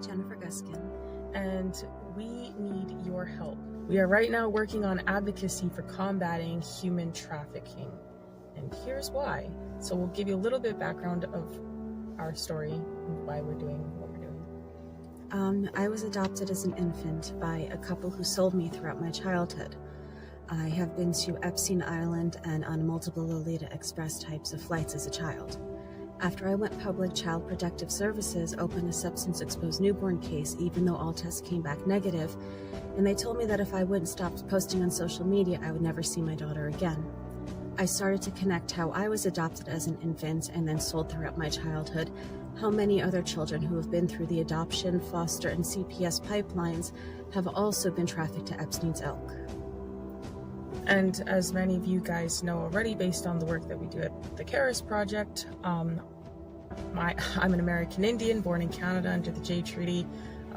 Jennifer Guskin. And we need your help. We are right now working on advocacy for combating human trafficking. And here's why. So we'll give you a little bit of background of our story and why we're doing what we're doing. I was adopted as an infant by a couple who sold me throughout my childhood. I have been to Epstein Island and on multiple Lolita Express types of flights as a child. After I went public, Child Protective Services opened a substance-exposed newborn case, even though all tests came back negative, and they told me that if I wouldn't stop posting on social media, I would never see my daughter again. I started to connect how I was adopted as an infant and then sold throughout my childhood, how many other children who have been through the adoption, foster, and CPS pipelines have also been trafficked to Epstein's Elk. And as many of you guys know already, based on the work that we do at the Karis Project, I'm an American Indian born in Canada under the Jay Treaty.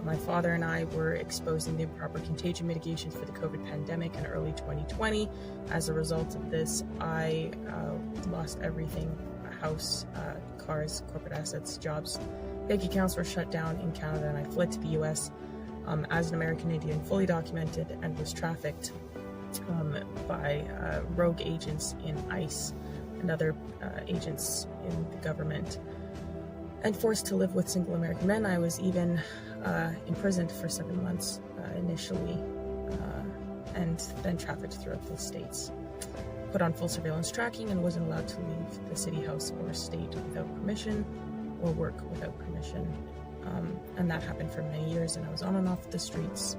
My father and I were exposed in the improper contagion mitigation for the COVID pandemic in early 2020. As a result of this, I lost everything: a house, cars, corporate assets, jobs. Bank accounts were shut down in Canada, and I fled to the US as an American Indian, fully documented, and was trafficked by rogue agents in ICE and other agents in the government, and forced to live with single American men. I was even imprisoned for 7 months initially, and then trafficked throughout the states. Put on full surveillance tracking and wasn't allowed to leave the city, house, or state without permission, or work without permission. And that happened for many years, and I was on and off the streets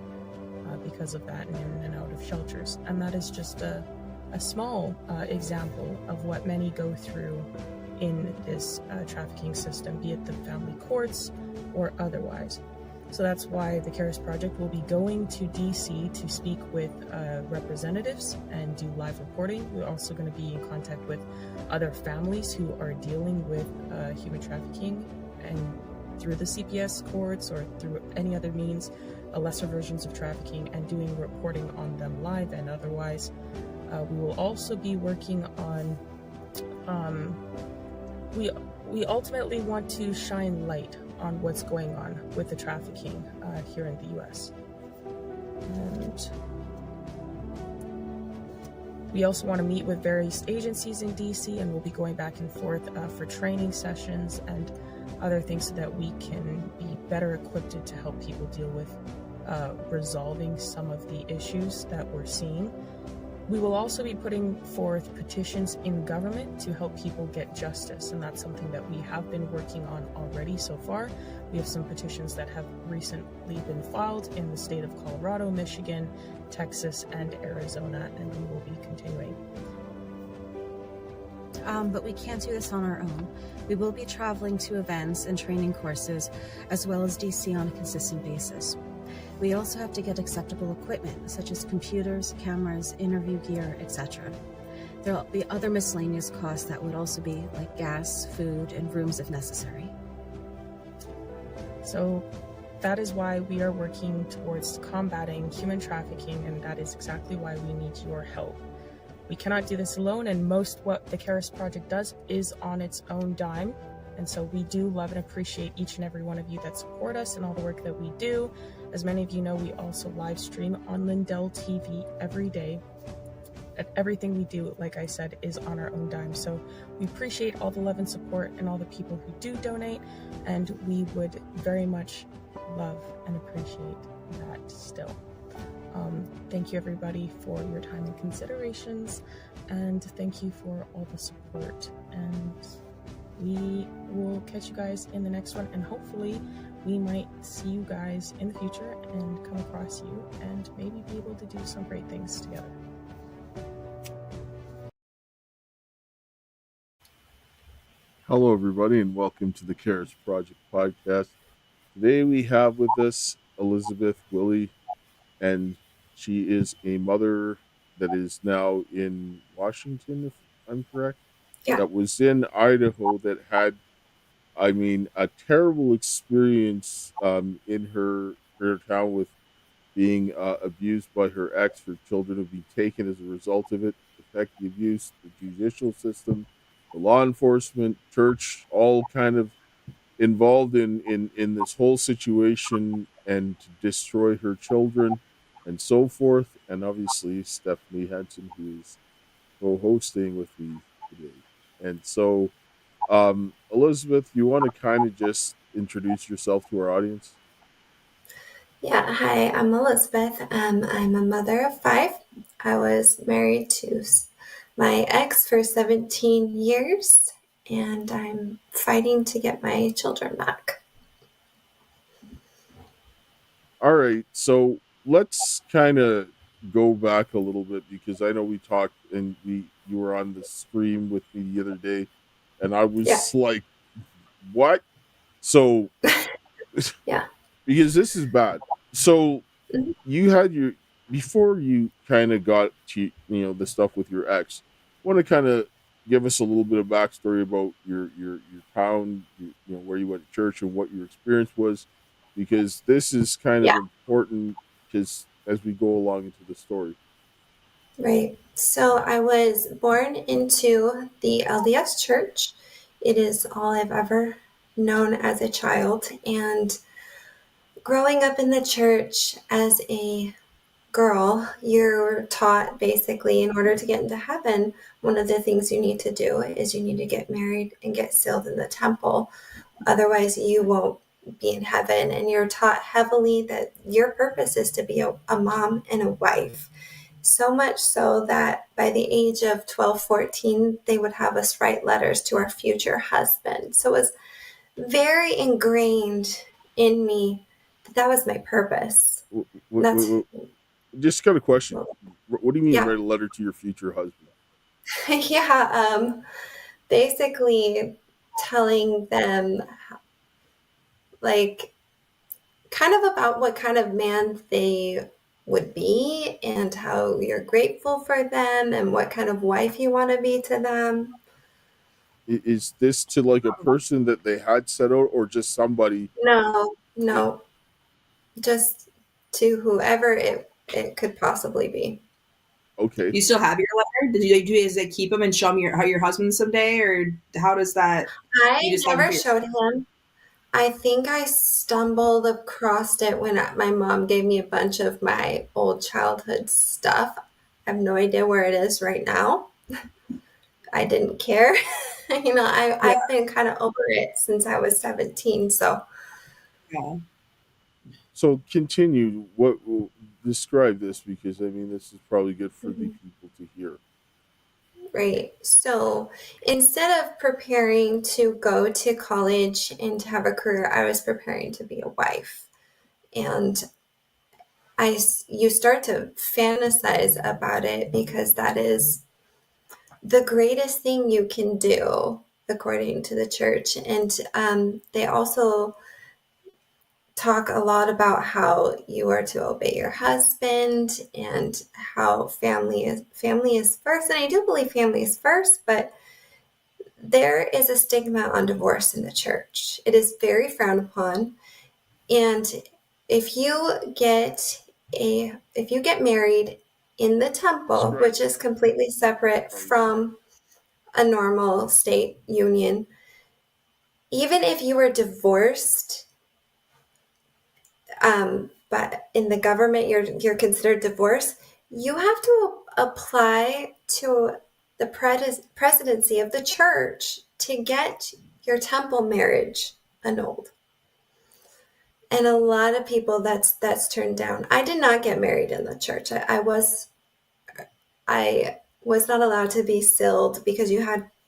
because of that, and in and out of shelters. And that is just a small example of what many go through in this trafficking system, be it the family courts or otherwise. So that's why the Karis Project will be going to DC to speak with representatives and do live reporting. We're also going to be in contact with other families who are dealing with human trafficking, and through the CPS courts or through any other means, lesser versions of trafficking, and doing reporting on them live and otherwise. We will also be working on, we ultimately want to shine light on what's going on with the trafficking here in the US. And we also want to meet with various agencies in DC, and we'll be going back and forth for training sessions and other things so that we can be better equipped to help people deal with resolving some of the issues that we're seeing. We will also be putting forth petitions in government to help people get justice, and that's something that we have been working on already so far. We have some petitions that have recently been filed in the state of Colorado, Michigan, Texas, and Arizona, and we will be continuing. But we can't do this on our own. We will be traveling to events and training courses, as well as DC on a consistent basis. We also have to get acceptable equipment, such as computers, cameras, interview gear, etc. There will be other miscellaneous costs that would also be like gas, food, and rooms if necessary. So that is why we are working towards combating human trafficking, and that is exactly why we need your help. We cannot do this alone, and most what the Karis Project does is on its own dime. And so we do love and appreciate each and every one of you that support us and all the work that we do. As many of you know, we also live stream on Lindell TV every day. And everything we do, like I said, is on our own dime. So we appreciate all the love and support and all the people who do donate. And we would very much love and appreciate that still. Thank you everybody for your time and considerations. And thank you for all the support. And we will catch you guys in the next one, and hopefully we might see you guys in the future and come across you and maybe be able to do some great things together. Hello, everybody, and welcome to the Karis Project podcast. Today we have with us Elizabeth Willie, and she is a mother that is now in Washington, if I'm correct. Yeah. That was in Idaho, that had, a terrible experience in her town with being abused by her ex. Her children have been taken as a result of it. Affect the abuse, the judicial system, the law enforcement, church, all kind of involved in this whole situation and to destroy her children and so forth. And obviously Stephanie Henson, who is co-hosting with me today. And so, Elizabeth, you want to kind of just introduce yourself to our audience? Yeah, hi, I'm Elizabeth. I'm a mother of five. I was married to my ex for 17 years, and I'm fighting to get my children back. All right, so let's kind of go back a little bit because I know we talked and we you were on the stream with me the other day, and I Yeah, was like, "What?" So yeah. because this is bad. So Mhm. you had your before you kind of got to the stuff with your ex. Want to kind of give us a little bit of backstory about your town, where you went to church and what your experience was, because this is kind of Yeah, important because as we go along into the story. right. So I was born into the LDS church. It is all I've ever known as a child. And growing up in the church as a girl, you're taught basically in order to get into heaven, one of the things you need to do is you need to get married and get sealed in the temple. Otherwise, you won't be in heaven. And you're taught heavily that your purpose is to be a mom and a wife. So much so that by the age of 12, 14, they would have us write letters to our future husband. So it was very ingrained in me that that was my purpose. That's, Just kind of question. What do you mean yeah. write a letter to your future husband? Yeah, basically telling them like kind of about what kind of man they would be and how you're grateful for them and what kind of wife you want to be to them. Is this to like a person that they had set out, or just somebody? No, It, no, just to whoever it could possibly be. okay. You still have your letter? Did you is it keep them and show them your husband someday, or how does that? I You just have them never for your. showed him. I think I stumbled across it when my mom gave me a bunch of my old childhood stuff. I have no idea where it is right now. I didn't care. Yeah, I've been kind of over it since I was 17. So, yeah. So continue. What will describe this because I mean this is probably good for the mhm, people to hear. right. So instead of preparing to go to college and to have a career, I was preparing to be a wife. And you start to fantasize about it because that is the greatest thing you can do according to the church. And they also talk a lot about how you are to obey your husband and how family is first. And I do believe family is first, but there is a stigma on divorce in the church. It is very frowned upon. And if you get if you get married in the temple, Describe which is completely separate from the temple. from a normal state union, even if you were divorced, but in the government you're considered divorced, you have to apply to the presidency of the church to get your temple marriage annulled. And a lot of people that's turned down. I did not get married in the church. I was not allowed to be sealed because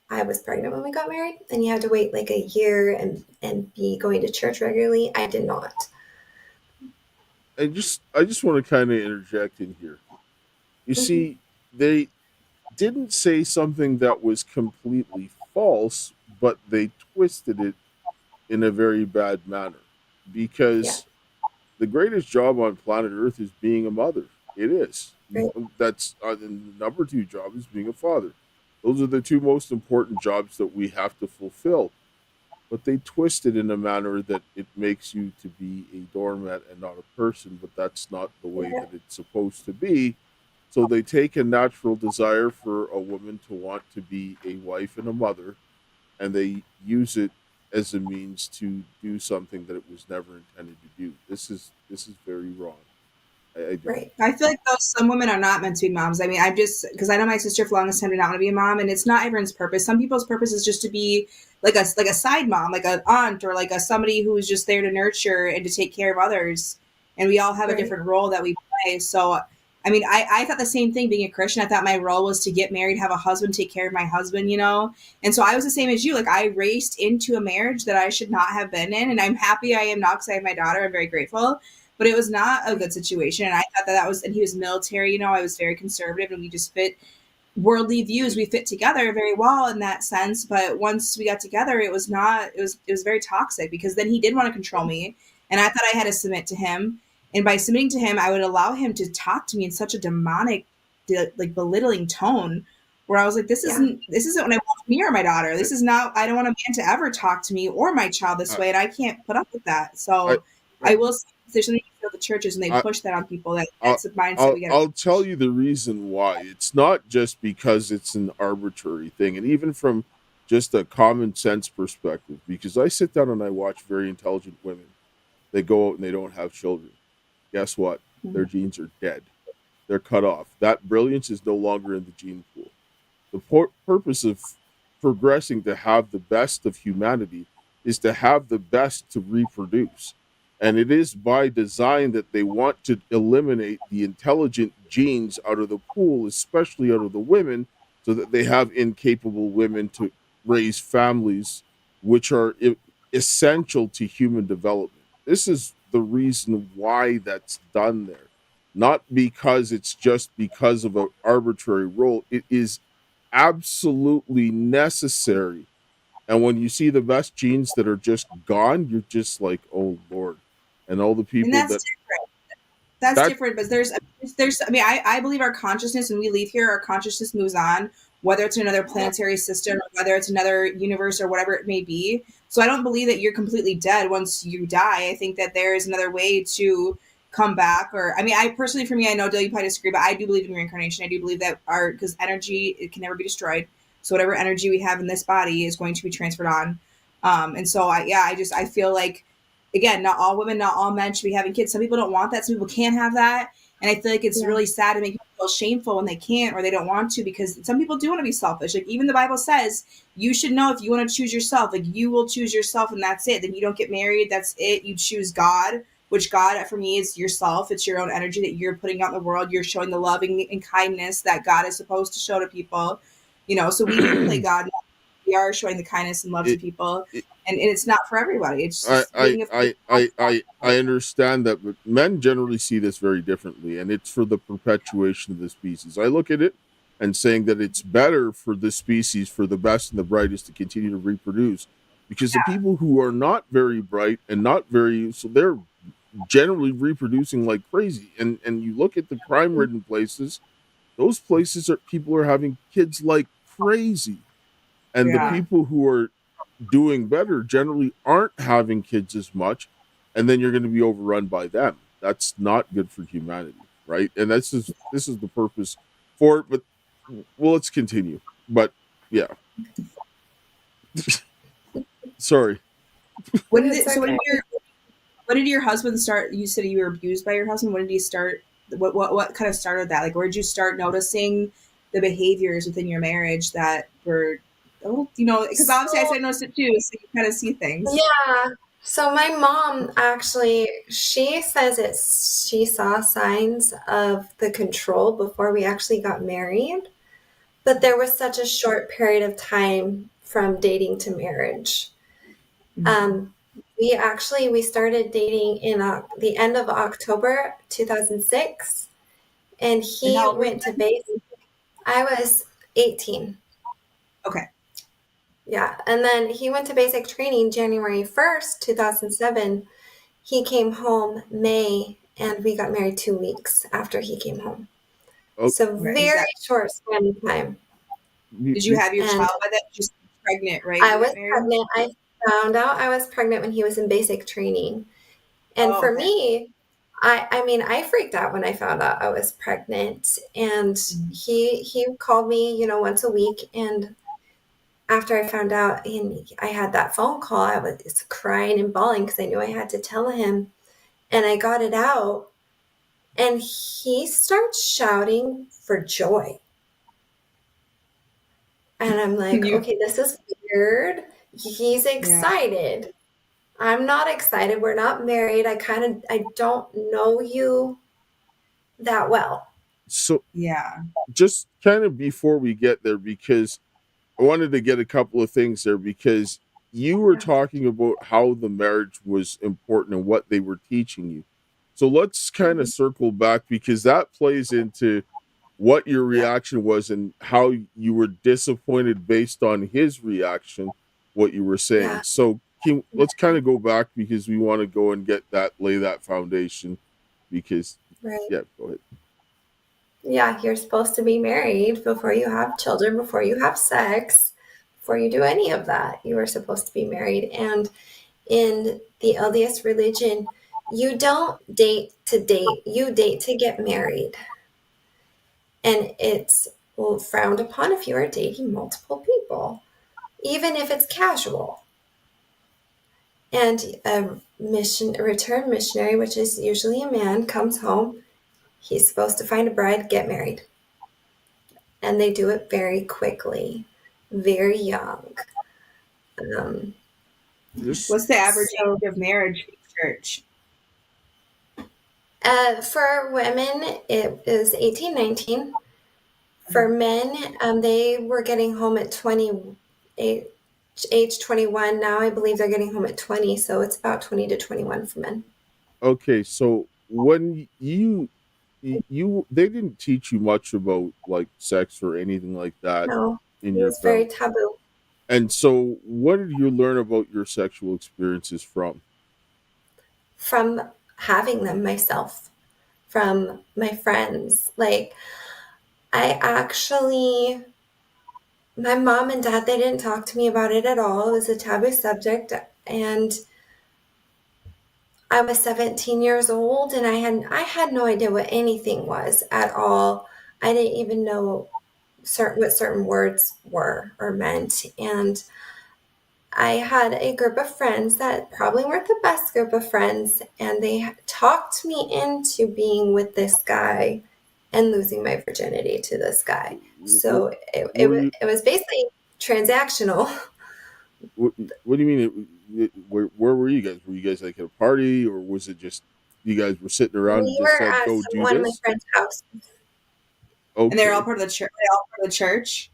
I was pregnant when we got married and you had to wait like a year and be going to church regularly. I did not. I just want to kind of interject in here. You Mhm. see, they didn't say something that was completely false, but they twisted it in a very bad manner Yeah, because the greatest job on planet Earth is being a mother. It is. right. That's the number two job is being a father. Those are the two most important jobs that we have to fulfill. But they twist it in a manner that it makes you to be a doormat and not a person. But that's not the way Yeah, that it's supposed to be. So they take a natural desire for a woman to want to be a wife and a mother, and they use it as a means to do something that it was never intended to do. This is very wrong. I don't. Right. I feel like those some women are not meant to be moms. I mean, I'm just because I know my sister for the longest time did not want to be a mom, and it's not everyone's purpose. Some people's purpose is just to be like a side mom, like an aunt, or like a somebody who's just there to nurture and to take care of others. And we all have a Right. different role that we play. So, I mean, I thought the same thing being a Christian. I thought my role was to get married, have a husband, take care of my husband, you know? And so I was the same as you. Like, I raced into a marriage that I should not have been in. And I'm happy I am now because I have my daughter. I'm very grateful. But it was not a good situation. And I thought that was, and he was military, you know, I was very conservative and we just fit worldly views. We fit together very well in that sense. But once we got together, it was not, it was very toxic because then he did want to control me. And I thought I had to submit to him. And by submitting to him, I would allow him to talk to me in such a demonic, like belittling tone where I was like, this isn't what I want for me or my daughter. This is not, I don't want a man to ever talk to me or my child this I, way. And I can't put up with that. I, So I will say there's something with the churches and they I, push that on people. I'll, That's a mindset I'll we got to. I'll tell you the reason why. It's not just because it's an arbitrary thing, and even from just a common sense perspective. Because I sit down and I watch very intelligent women. They go out and they don't have children. Guess what? Their genes are dead. They're cut off. That brilliance is no longer in the gene pool. The purpose of progressing to have the best of humanity is to have the best to reproduce. And it is by design that they want to eliminate the intelligent genes out of the pool, especially out of the women, so that they have incapable women to raise families, which are essential to human development. This is the reason why that's done there. Not because it's just because of an arbitrary rule. It is absolutely necessary. And when you see the best genes that are just gone, you're just like, oh Lord. And all the And people that's that different. That's that different, but I mean, I believe our consciousness when we leave here, our consciousness moves on, whether it's another planetary system, or whether it's another universe or whatever it may be. So I don't believe that you're completely dead once you die. I think that there is another way to come back. Or I mean, I personally, for me, I know Dale, you probably disagree, but I do believe in reincarnation. I do believe that our because energy it can never be destroyed. So whatever energy we have in this body is going to be transferred on. And so I feel like again, not all women, not all men should be having kids. Some people don't want that. Some people can't have that. And I feel like it's really sad to make people feel shameful when they can't or they don't want to because some people do want to be selfish. Like even the Bible says you should know if you want to choose yourself, like you will choose yourself and that's it. Then you don't get married. That's it. You choose God, which God for me is yourself. It's your own energy that you're putting out in the world. You're showing the loving and kindness that God is supposed to show to people, you know, so we do play God. We are showing the kindness and love to it, people. it, And it's not for everybody. It's I, just I, being I, I understand that, but men generally see this very differently, and it's for the perpetuation of the species. I look at it and saying that it's better for the species, for the best and the brightest, to continue to reproduce, because the people who are not very bright and not very, so they're generally reproducing like crazy. And you look at the crime-ridden places; those places are people are having kids like crazy, and the yeah. people who are doing better generally aren't having kids as much, and then you're going to be overrun by them. That's not good for humanity, right? And this is the purpose for it. But well, let's continue. But yeah, sorry. It's So okay. when did your husband start? You said you were abused by your husband. When did he start? What kind of started that? Like, where did you start noticing the behaviors within your marriage that were, oh, you know, because obviously I So said I noticed it too. So you kind of see things. yeah. So my mom actually, she says she saw signs of the control before we actually got married, but there was such a short period of time from dating to marriage. Mm-hmm. Um, we started dating in the end of October 2006, and And he how old were you went to then? base. I was 18. Okay. Yeah, and then he went to basic training January 1st, 2007. He came home May, and we got married 2 weeks after he came home. Oh, So Right. Is very that? short span of time. Did you have your And child by that? Just pregnant, right? I When you was got married. pregnant. I found out I was pregnant when he was in basic training. And Oh, for okay. me, I mean, I freaked out when I found out I was pregnant. And Mhm. he called me, once a week, and after I found out and I had that phone call, I was crying and bawling because I knew I had to tell him. And I got it out, and he starts shouting for joy. And I'm like, You, okay, this is weird. He's excited. I'm not excited. We're not married. I don't know you that well. So yeah, just kind of before we get there, because I wanted to get a couple of things there, because you were talking about how the marriage was important and what they were teaching you. So let's kind of circle back, because that plays into what your reaction was and how you were disappointed based on his reaction, what you were saying. Yeah. So let's kind of go back, because we want to go and lay that foundation, because Right. yeah, go ahead. Yeah, you're supposed to be married before you have children, before you have sex, before you do any of that. You are supposed to be married. And in the LDS religion, you don't date to date, you date to get married. And it's frowned upon if you are dating multiple people, even if it's casual. And a return missionary, which is usually a man, comes home. He's supposed to find a bride, get married. And they do it very quickly, very young. what's the average age of marriage in church? For women, it is 18, 19. For men, they were getting home at 28, age 21. Now I believe they're getting home at 20, so it's about 20 to 21 for men. Okay, so when they didn't teach you much about like sex or anything like that No, in it your was very family. taboo. And so what did you learn about your sexual experiences from? From having them myself, from my friends. Like, my mom and dad, they didn't talk to me about it at all. It was a taboo subject. And I was 17 years old, and I had no idea what anything was at all. I didn't even know what certain words were or meant. And I had a group of friends that probably weren't the best group of friends, and they talked me into being with this guy and losing my virginity to this guy. So it was basically transactional. What do you mean? Where were you guys? Were you guys like at a party, or was it just you guys were sitting around and We just were said, at "Go do one of my this"? friends' house. And they're all Okay, part of the church. They all part of the church.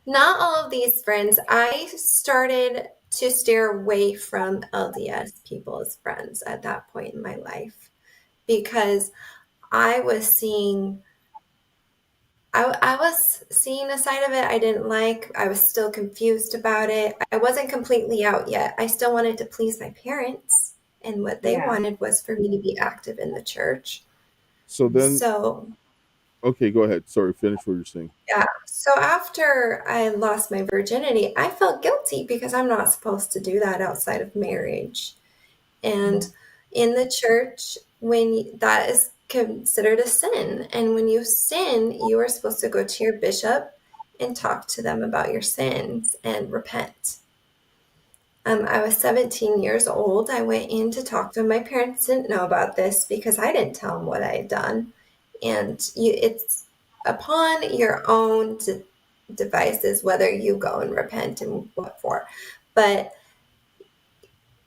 Not all of these friends. I started to steer away from LDS people as friends at that point in my life because I was seeing I was seeing a side of it I didn't like. I was still confused about it. I wasn't completely out yet. I still wanted to please my parents, and what they Yeah. wanted was for me to be active in the church. so then So okay, go ahead. Sorry, finish what you're saying. yeah. So after I lost my virginity, I felt guilty because I'm not supposed to do that outside of marriage. And in the church, that is considered a sin. And when you sin, you are supposed to go to your bishop and talk to them about your sins and repent. I was 17 years old. I went in to talk to them. My parents didn't know about this because I didn't tell them what I had done. And it's upon your own devices whether you go and repent and what for. But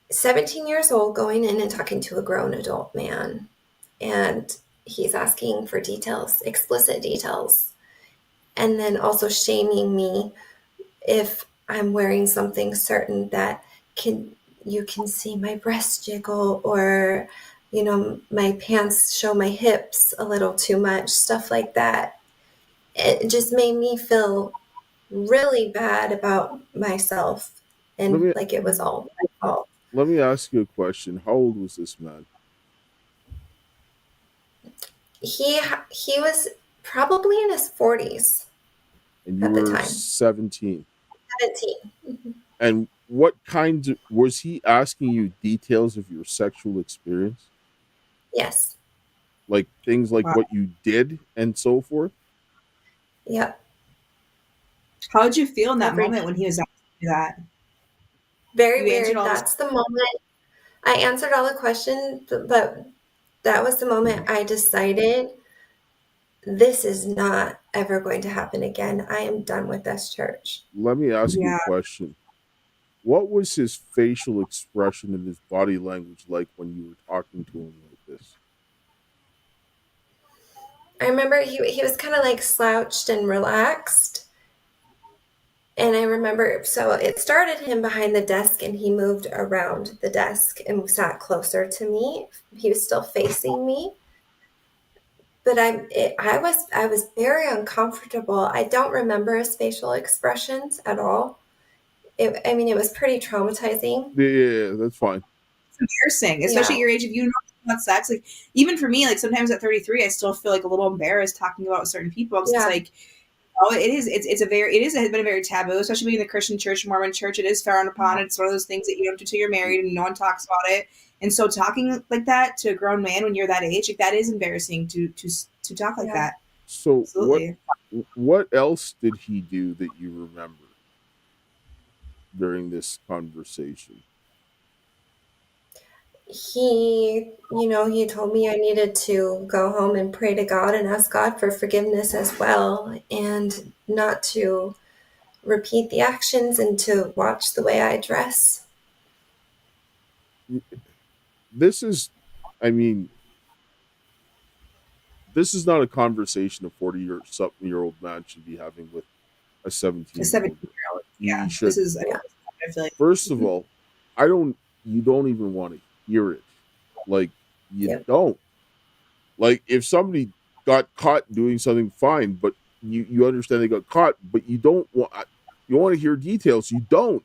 17 years old, going in and talking to a grown adult man, and he's asking for details, explicit details, and then also shaming me if I'm wearing something certain that you can see my breast jiggle, or my pants show my hips a little too much, stuff like that. It just made me feel really bad about myself, Let and me like it was all my fault. let me ask you a question. How old was this man? He was probably in his 40s And you at the were time. 17. 17. And what kinds of was he asking you details of your sexual experience? Yes. Like things like Wow. what you did and so forth? Yep. How did you feel in that Every moment when he was asking you that? Very You answered weird. all this. That's the moment I answered all the questions, but that was the moment I decided this is not ever going to happen again. I am done with this church. Let me ask you Yeah. a question. What was his facial expression and his body language like when you were talking to him like this? I remember he was kind of like slouched and relaxed. And I remember, so it started him behind the desk and he moved around the desk and sat closer to me. He was still facing me. But I was very uncomfortable. I don't remember his facial expressions at all. It was pretty traumatizing. Yeah, that's fine. It's embarrassing, especially at your age. If you know about sex, like even for me, like sometimes at 33, I still feel like a little embarrassed talking about certain people. Because it's like, oh, it has been a very taboo, especially being in the Christian church, Mormon church. It is frowned upon. It's one of those things that you don't do till you're married, and no one talks about it. And so talking like that to a grown man when you're that age, like that is embarrassing to talk like that. So Absolutely. what else did he do that you remember during this conversation? He told me I needed to go home and pray to God and ask God for forgiveness as well, and not to repeat the actions and to watch the way I dress. This is not a conversation a 40-something-year-old man should be having with a 17-year-old. 17-year-old. You Yeah. should, This is, I feel like. first of all, you don't even want to hear it. Like, you don't. Like, if somebody got caught doing something, fine, but you understand they got caught, but you don't want to hear details. You don't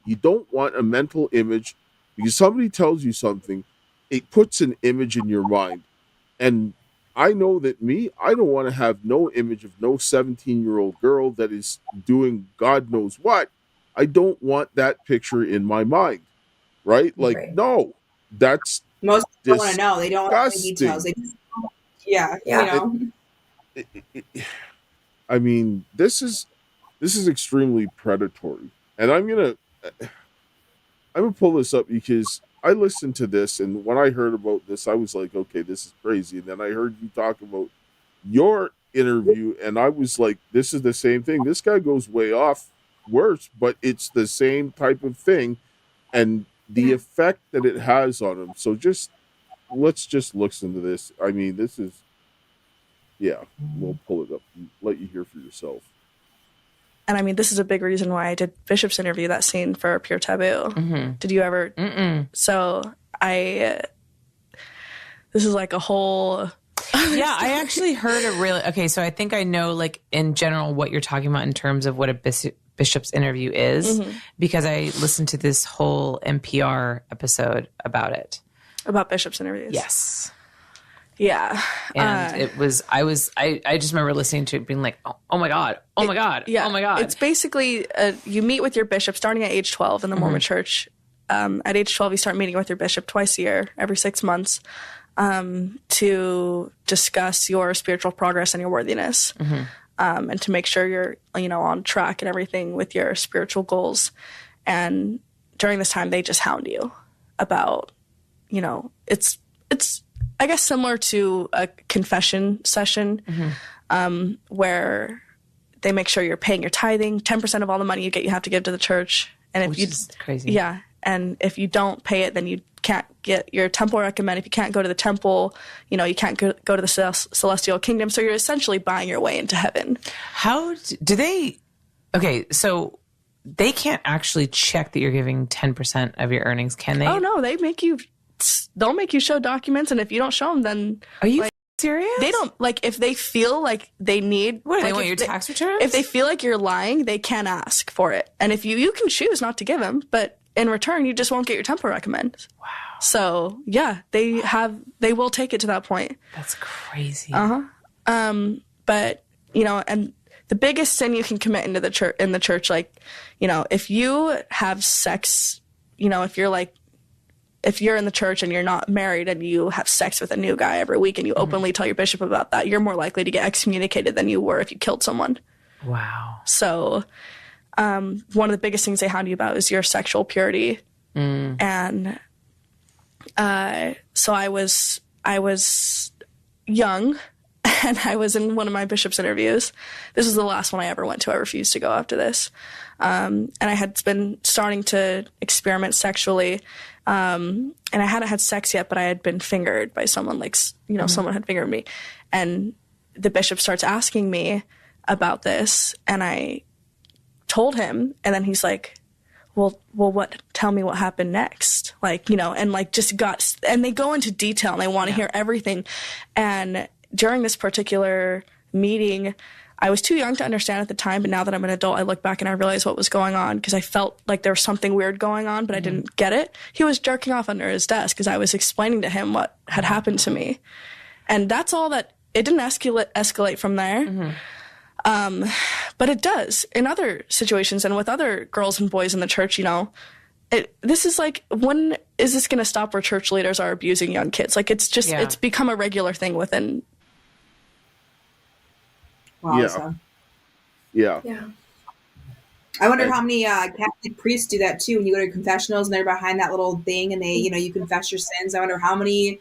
want a mental image, because somebody tells you something, it puts an image in your mind. And I know that I don't want to have no image of no 17-year-old girl that is doing God knows what. I don't want that picture in my mind. Right? Like, Right. no, that's Most people want to know. They don't want any details. I mean, this is extremely predatory. And I'm gonna pull this up because I listened to this, and when I heard about this, I was like, okay, this is crazy. And then I heard you talk about your interview, and I was like, this is the same thing. This guy goes way off worse, but it's the same type of thing, and the effect that it has on him. So let's just listen to this. I mean, this is, we'll pull it up and let you hear for yourself. And I mean, this is a big reason why I did Bishop's interview, that scene for Pure Taboo. Mm-hmm. Did you ever? Mm-mm. So this is like a whole. Yeah, I actually heard a really, okay, so I think I know, like, in general what you're talking about in terms of what a Bishop's interview is, because I listened to this whole NPR episode about it. About Bishop's interviews? Yes. Yeah. And it was, I just remember listening to it being like, oh my God, oh my God, yeah, oh my God. It's basically, you meet with your bishop starting at age 12 in the Mormon church. At age 12, you start meeting with your bishop twice a year, every 6 months, to discuss your spiritual progress and your worthiness, and to make sure you're, on track and everything with your spiritual goals. And during this time, they just hound you about, it's I guess similar to a confession session, where they make sure you're paying your tithing. 10% of all the money you get, you have to give to the church. And if Which is crazy. Yeah. And if you don't pay it, then you can't get your temple recommend. If you can't go to the temple, you can't go to the celestial kingdom. So you're essentially buying your way into heaven. How do they, okay, so they can't actually check that you're giving 10% of your earnings, can they? Oh, no, they'll make you show documents. And if you don't show them, then... Are you serious? They don't, if they feel like they need... What, they want your tax returns? If they feel like you're lying, they can ask for it. And if you can choose not to give them, but in return, you just won't get your temple recommend. Wow. So, yeah, they will take it to that point. That's crazy. But, and the biggest sin you can commit in the church, if you have sex, if you're in the church and you're not married and you have sex with a new guy every week and you openly tell your bishop about that, you're more likely to get excommunicated than you were if you killed someone. Wow. So, one of the biggest things they hound you about is your sexual purity. And so I was young, and I was in one of my bishop's interviews. This was the last one I ever went to. I refused to go after this. And I had been starting to experiment sexually. And I hadn't had sex yet, but I had been fingered by someone, like, someone had fingered me. And the bishop starts asking me about this, and I told him, and then he's like, well, tell me what happened next. Like, and like and they go into detail and they want to hear everything. And during this particular meeting, I was too young to understand at the time, but now that I'm an adult, I look back and I realize what was going on, because I felt like there was something weird going on, but I didn't get it. He was jerking off under his desk because I was explaining to him what had happened to me. And that's all that, it didn't escalate from there. But it does in other situations and with other girls and boys in the church, this is like, when is this going to stop where church leaders are abusing young kids? Like, it's just, it's become a regular thing within. Wow. Yeah. I wonder how many Catholic priests do that too. When you go to confessionals and they're behind that little thing and they, you confess your sins. I wonder how many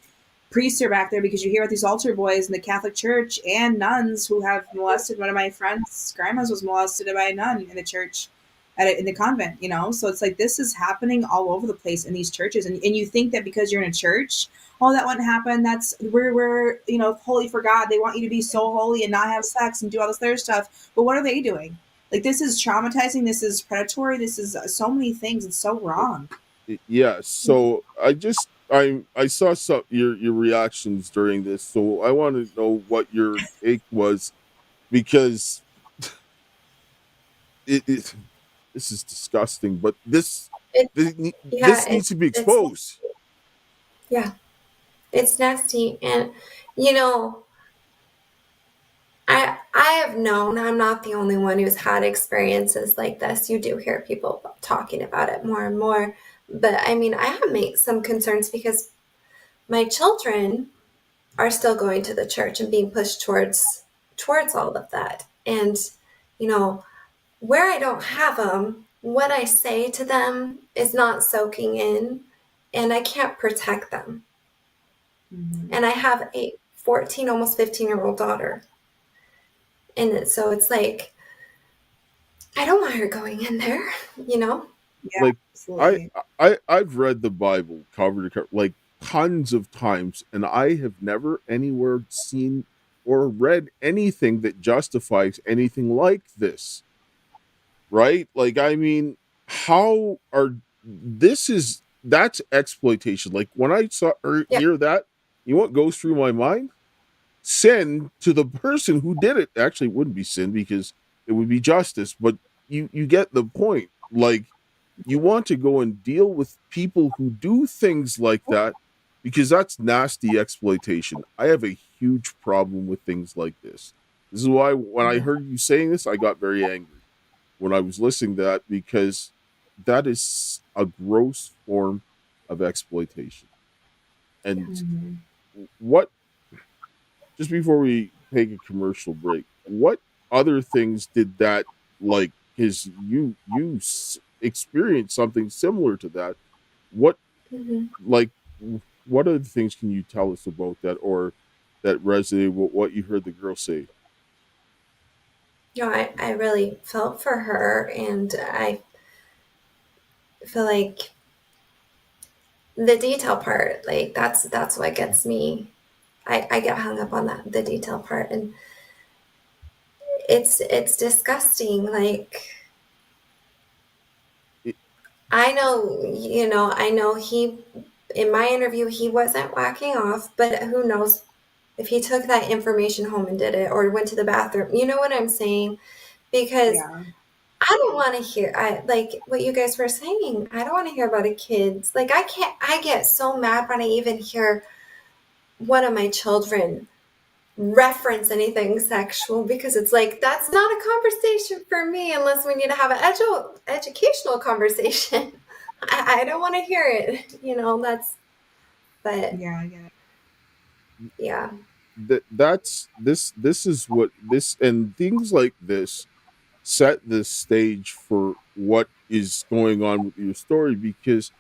priests are back there, because you hear about these altar boys in the Catholic Church and nuns who have molested. One of my friends' grandmas was molested by a nun in the church, in the convent, So it's like, this is happening all over the place in these churches. And you think that because you're in a church, oh, that wouldn't happen. That's we're holy for God. They want you to be so holy and not have sex and do all this other stuff. But what are they doing? Like, this is traumatizing. This is predatory. This is so many things. It's so wrong. Yeah. So I saw some your reactions during this, so I want to know what your take was, because this is disgusting. But this needs to be exposed. It's nasty, and I have known, I'm not the only one who's had experiences like this. You do hear people talking about it more and more. But I mean, I have made some concerns because my children are still going to the church and being pushed towards all of that. And, where I don't have them, what I say to them is not soaking in, and I can't protect them. And I have a 14, almost 15-year-old daughter. And so it's like, I don't want her going in there, Yeah, like, absolutely. I've read the Bible cover to cover, like, tons of times, and I have never anywhere seen or read anything that justifies anything like this. Right? Like, I mean, that's exploitation. Like, when I saw or hear that, what goes through my mind? Sin to the person who did it. Actually, it wouldn't be sin, because it would be justice, but you get the point. Like, you want to go and deal with people who do things like that, because that's nasty exploitation. I have a huge problem with things like this. This is why when I heard you saying this, I got very angry when I was listening to that, because that is a gross form of exploitation. And just before we take a commercial break, what other things did that, like, his you experienced something similar to that? What like what other things can you tell us about that, or that resonated with what you heard the girl say? I really felt for her, and I feel like the detail part, like, that's what gets me. I get hung up on the detail part, and it's disgusting. Like, I know he, in my interview, he wasn't whacking off, but who knows if he took that information home and did it, or went to the bathroom. You know what I'm saying? Because I don't want to hear, like what you guys were saying, I don't want to hear about a kid's, like, I get so mad when I even hear one of my children reference anything sexual, because it's like, that's not a conversation for me unless we need to have an educational conversation. I don't want to hear it, but That's this is what this, and things like this set the stage for what is going on with your story, because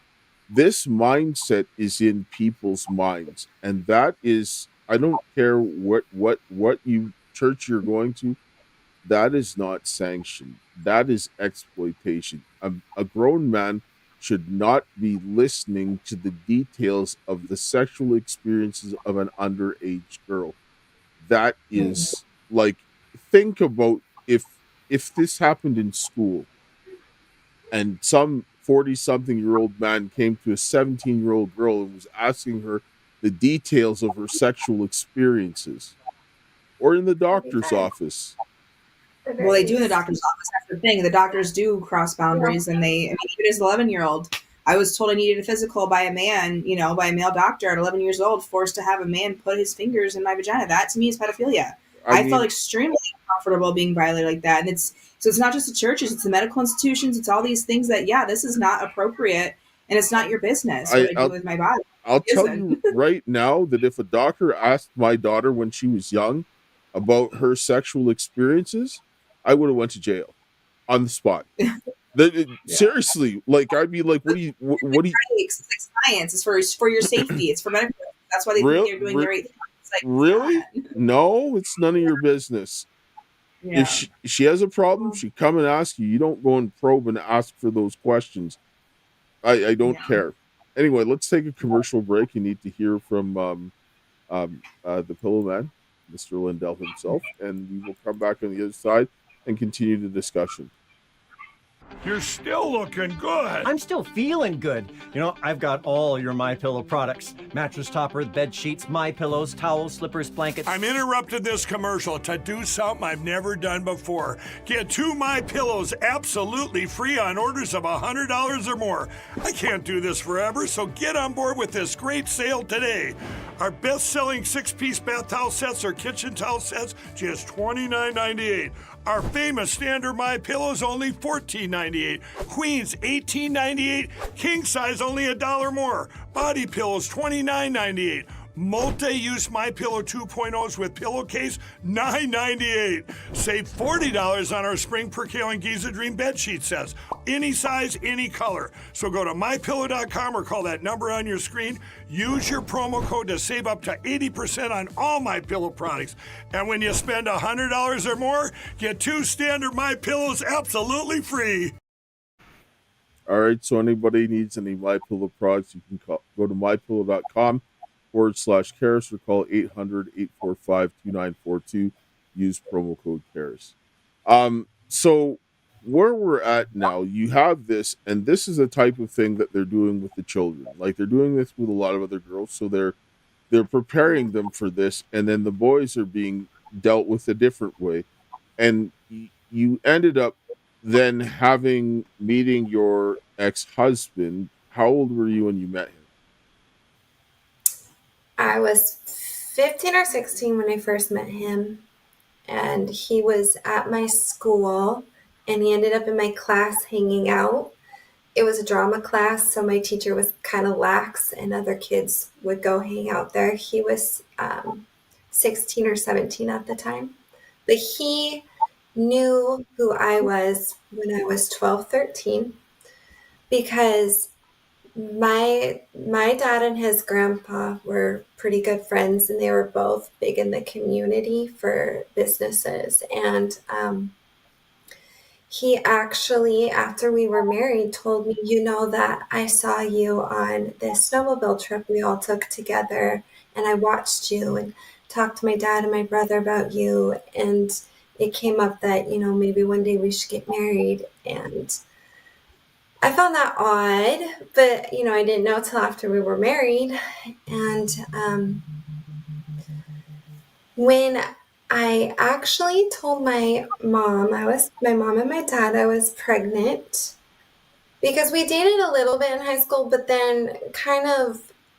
this mindset is in people's minds, and that is, I don't care what you church you're going to, that is not sanctioned. That is exploitation. A grown man should not be listening to the details of the sexual experiences of an underage girl. That is like, think about if this happened in school and some 40 something year old man came to a 17-year-old girl and was asking her the details of her sexual experiences, or in the doctor's office. Well, they do in the doctor's office. That's the thing. The doctors do cross boundaries, and they, I mean, even as an 11-year-old, I was told I needed a physical by a man, by a male doctor at 11 years old, forced to have a man put his fingers in my vagina. That to me is pedophilia. I felt extremely uncomfortable being violated like that. And it's not just the churches, it's the medical institutions, it's all these things that, this is not appropriate, and it's not your business what I do with my body. I'll tell you right now that if a doctor asked my daughter when she was young about her sexual experiences, I would have went to jail on the spot. Seriously, like, I'd be like, what do you? It's like science. It's for your safety. It's for medical. That's why they think they're doing the right thing. It's like, really? No, it's none of your business. Yeah. If she has a problem, she come and ask you. You don't go and probe and ask for those questions. I don't care. Anyway, let's take a commercial break. You need to hear from the Pillow Man, Mr. Lindell himself, and we will come back on the other side and continue the discussion. You're still looking good. I'm still feeling good. I've got all your MyPillow products. Mattress topper, bed sheets, MyPillows, towels, slippers, blankets. I'm interrupting this commercial to do something I've never done before. Get 2 MyPillows absolutely free on orders of $100 or more. I can't do this forever, so get on board with this great sale today. Our best-selling 6-piece bath towel sets or kitchen towel sets, just $29.98. Our famous standard MyPillow is only $14.98. Queens, $18.98. King size, only $1 more. Body pillows, $29.98. Multi-use MyPillow 2.0s with pillowcase, $9.98. Save $40 on our Spring Percale and Giza Dream bed sheet sets. Any size, any color. So go to MyPillow.com or call that number on your screen. Use your promo code to save up to 80% on all MyPillow products. And when you spend $100 or more, get 2 standard MyPillows absolutely free. All right, so anybody needs any MyPillow products, you can go to mypillow.com/Karis or call 800-845-2942. Use promo code Karis. So where we're at now, you have this, and this is the type of thing that they're doing with the children. Like, they're doing this with a lot of other girls, so they're preparing them for this, and then the boys are being dealt with a different way. And you ended up then meeting your ex-husband. How old were you when you met him? I was 15 or 16 when I first met him, and he was at my school, and he ended up in my class hanging out. It was a drama class, so my teacher was kind of lax, and other kids would go hang out there. He was 16 or 17 at the time, but he knew who I was when I was 12, 13, because my dad and his grandpa were pretty good friends, and they were both big in the community for businesses. And he actually, after we were married, told me, that I saw you on this snowmobile trip we all took together, and I watched you and talked to my dad and my brother about you, and it came up that, maybe one day we should get married. And I found that odd, but, I didn't know till after we were married. And when I actually told my mom and my dad I was pregnant, because we dated a little bit in high school, but then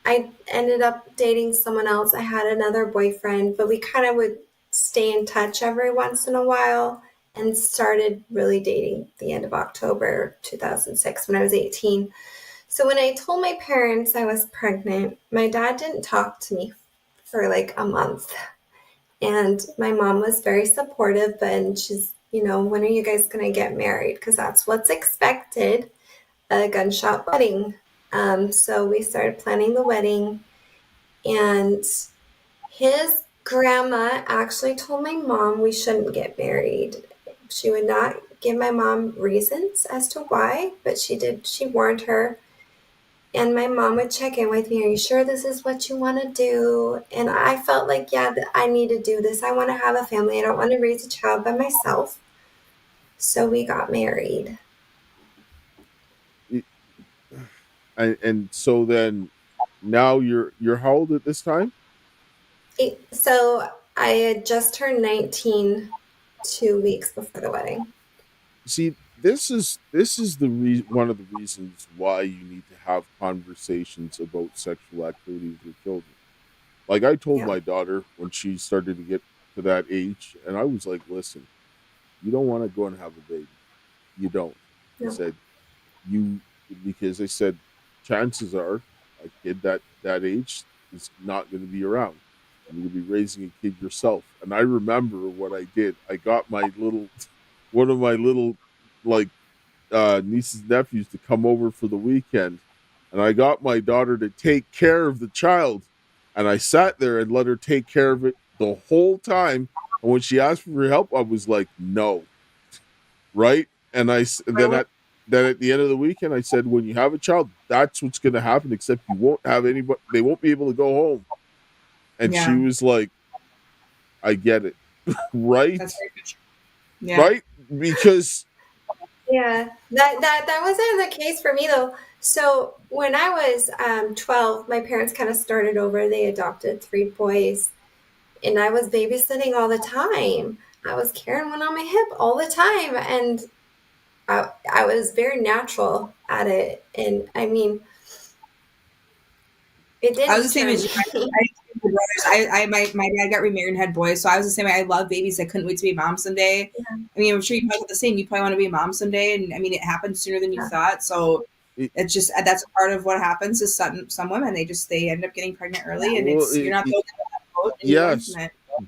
I ended up dating someone else. I had another boyfriend, but we kind of would stay in touch every once in a while, and started really dating the end of October 2006 when I was 18. So when I told my parents I was pregnant, my dad didn't talk to me for like a month. And my mom was very supportive, and she's when are you guys going to get married? Because that's what's expected, a gunshot wedding. So we started planning the wedding, and his grandma actually told my mom we shouldn't get married. She would not give my mom reasons as to why, but she warned her. And my mom would check in with me, are you sure this is what you want to do? And I felt like, yeah, I need to do this. I want to have a family. I don't want to raise a child by myself. So we got married. And so then now you're how old at this time? So I had just turned 19 2 weeks before the wedding. See, this is one of the reasons why you need to have conversations about sexual activity with your children. Like I told my daughter when she started to get to that age, and I was like, listen, you don't want to go and have a baby. You don't. No. I said, because I said, chances are a kid that age is not going to be around. You're going to be raising a kid yourself. And I remember what I did. I got one of my little, like, nieces and nephews to come over for the weekend. And I got my daughter to take care of the child. And I sat there and let her take care of it the whole time. And when she asked for help, I was like, no. Right? And then at the end of the weekend, I said, when you have a child, that's what's going to happen, except you won't have anybody, they won't be able to go home. And she was like, I get it. Right? That's very good. Yeah. Right? Because yeah, that wasn't the case for me though. So when I was 12, my parents kind of started over. They adopted 3 boys, and I was babysitting all the time. I was carrying one on my hip all the time, and I was very natural at it. And I mean, it didn't. I was the same as you. My dad got remarried and had boys, so I was the same way. I love babies. I couldn't wait to be a mom someday. Yeah. I mean, I'm sure you probably the same. You probably want to be a mom someday, and I mean, it happened sooner than you thought. So it's just that's part of what happens. Is some women they end up getting pregnant early, and you're not going that boat. Yes,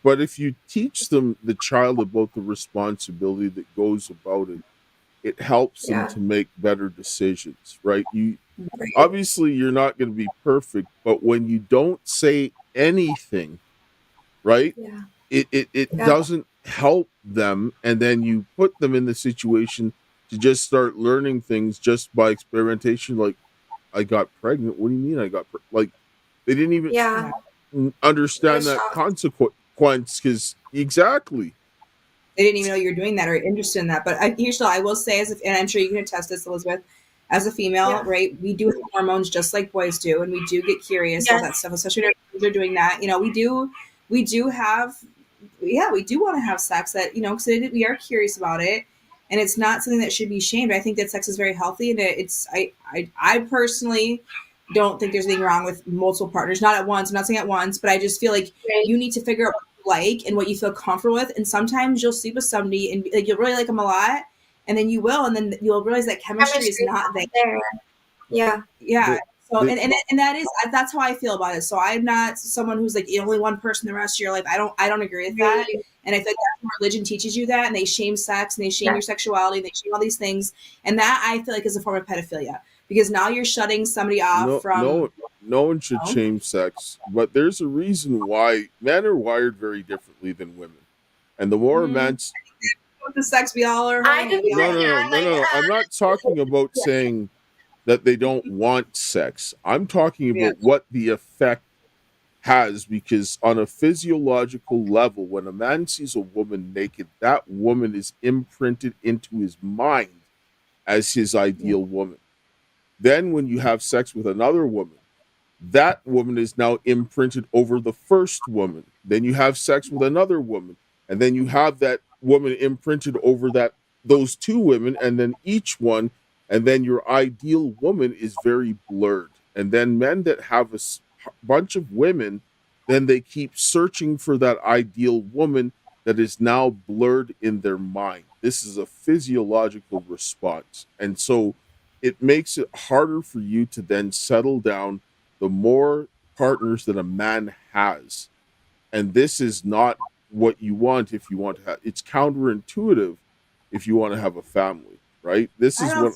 but if you teach the child about the responsibility that goes about it, it helps them to make better decisions. Right? Obviously you're not going to be perfect, but when you don't say anything, right? Yeah. It doesn't help them, and then you put them in the situation to just start learning things just by experimentation. Like, I got pregnant. What do you mean I got like? They didn't even understand that consequence. Because exactly, they didn't even know you're doing that or interested in that. But I will say, and I'm sure you can attest this, Elizabeth. As a female, right, we do have hormones just like boys do, and we do get curious, all that stuff, especially when they're doing that. We do want to have sex that, because we are curious about it, and it's not something that should be shamed. I think that sex is very healthy, and I personally don't think there's anything wrong with multiple partners, not at once. I'm not saying at once, but I just feel like you need to figure out what you like and what you feel comfortable with, and sometimes you'll sleep with somebody and you'll really like them a lot. And then you will, and then you'll realize that chemistry is not there. Yeah. So, and that's how I feel about it. So I'm not someone who's like only one person the rest of your life. I don't agree with that. And I think that religion teaches you that, and they shame sex, and they shame your sexuality, and they shame all these things. And that I feel like is a form of pedophilia, because now you're shutting somebody off from. No one should shame sex, but there's a reason why men are wired very differently than women, and the more men's. The sex we all are. No. I'm not talking about saying that they don't want sex. I'm talking about what the effect has, because on a physiological level, when a man sees a woman naked, that woman is imprinted into his mind as his ideal woman. Then when you have sex with another woman, that woman is now imprinted over the first woman. Then you have sex with another woman, and then you have that woman imprinted over those 2 women, and then each one, and then your ideal woman is very blurred. And then men that have a bunch of women, then they keep searching for that ideal woman that is now blurred in their mind. This is a physiological response, and so it makes it harder for you to then settle down the more partners that a man has. And this is not what you want if you want to have. It's counterintuitive, if you want to have a family, right? This I is don't what know.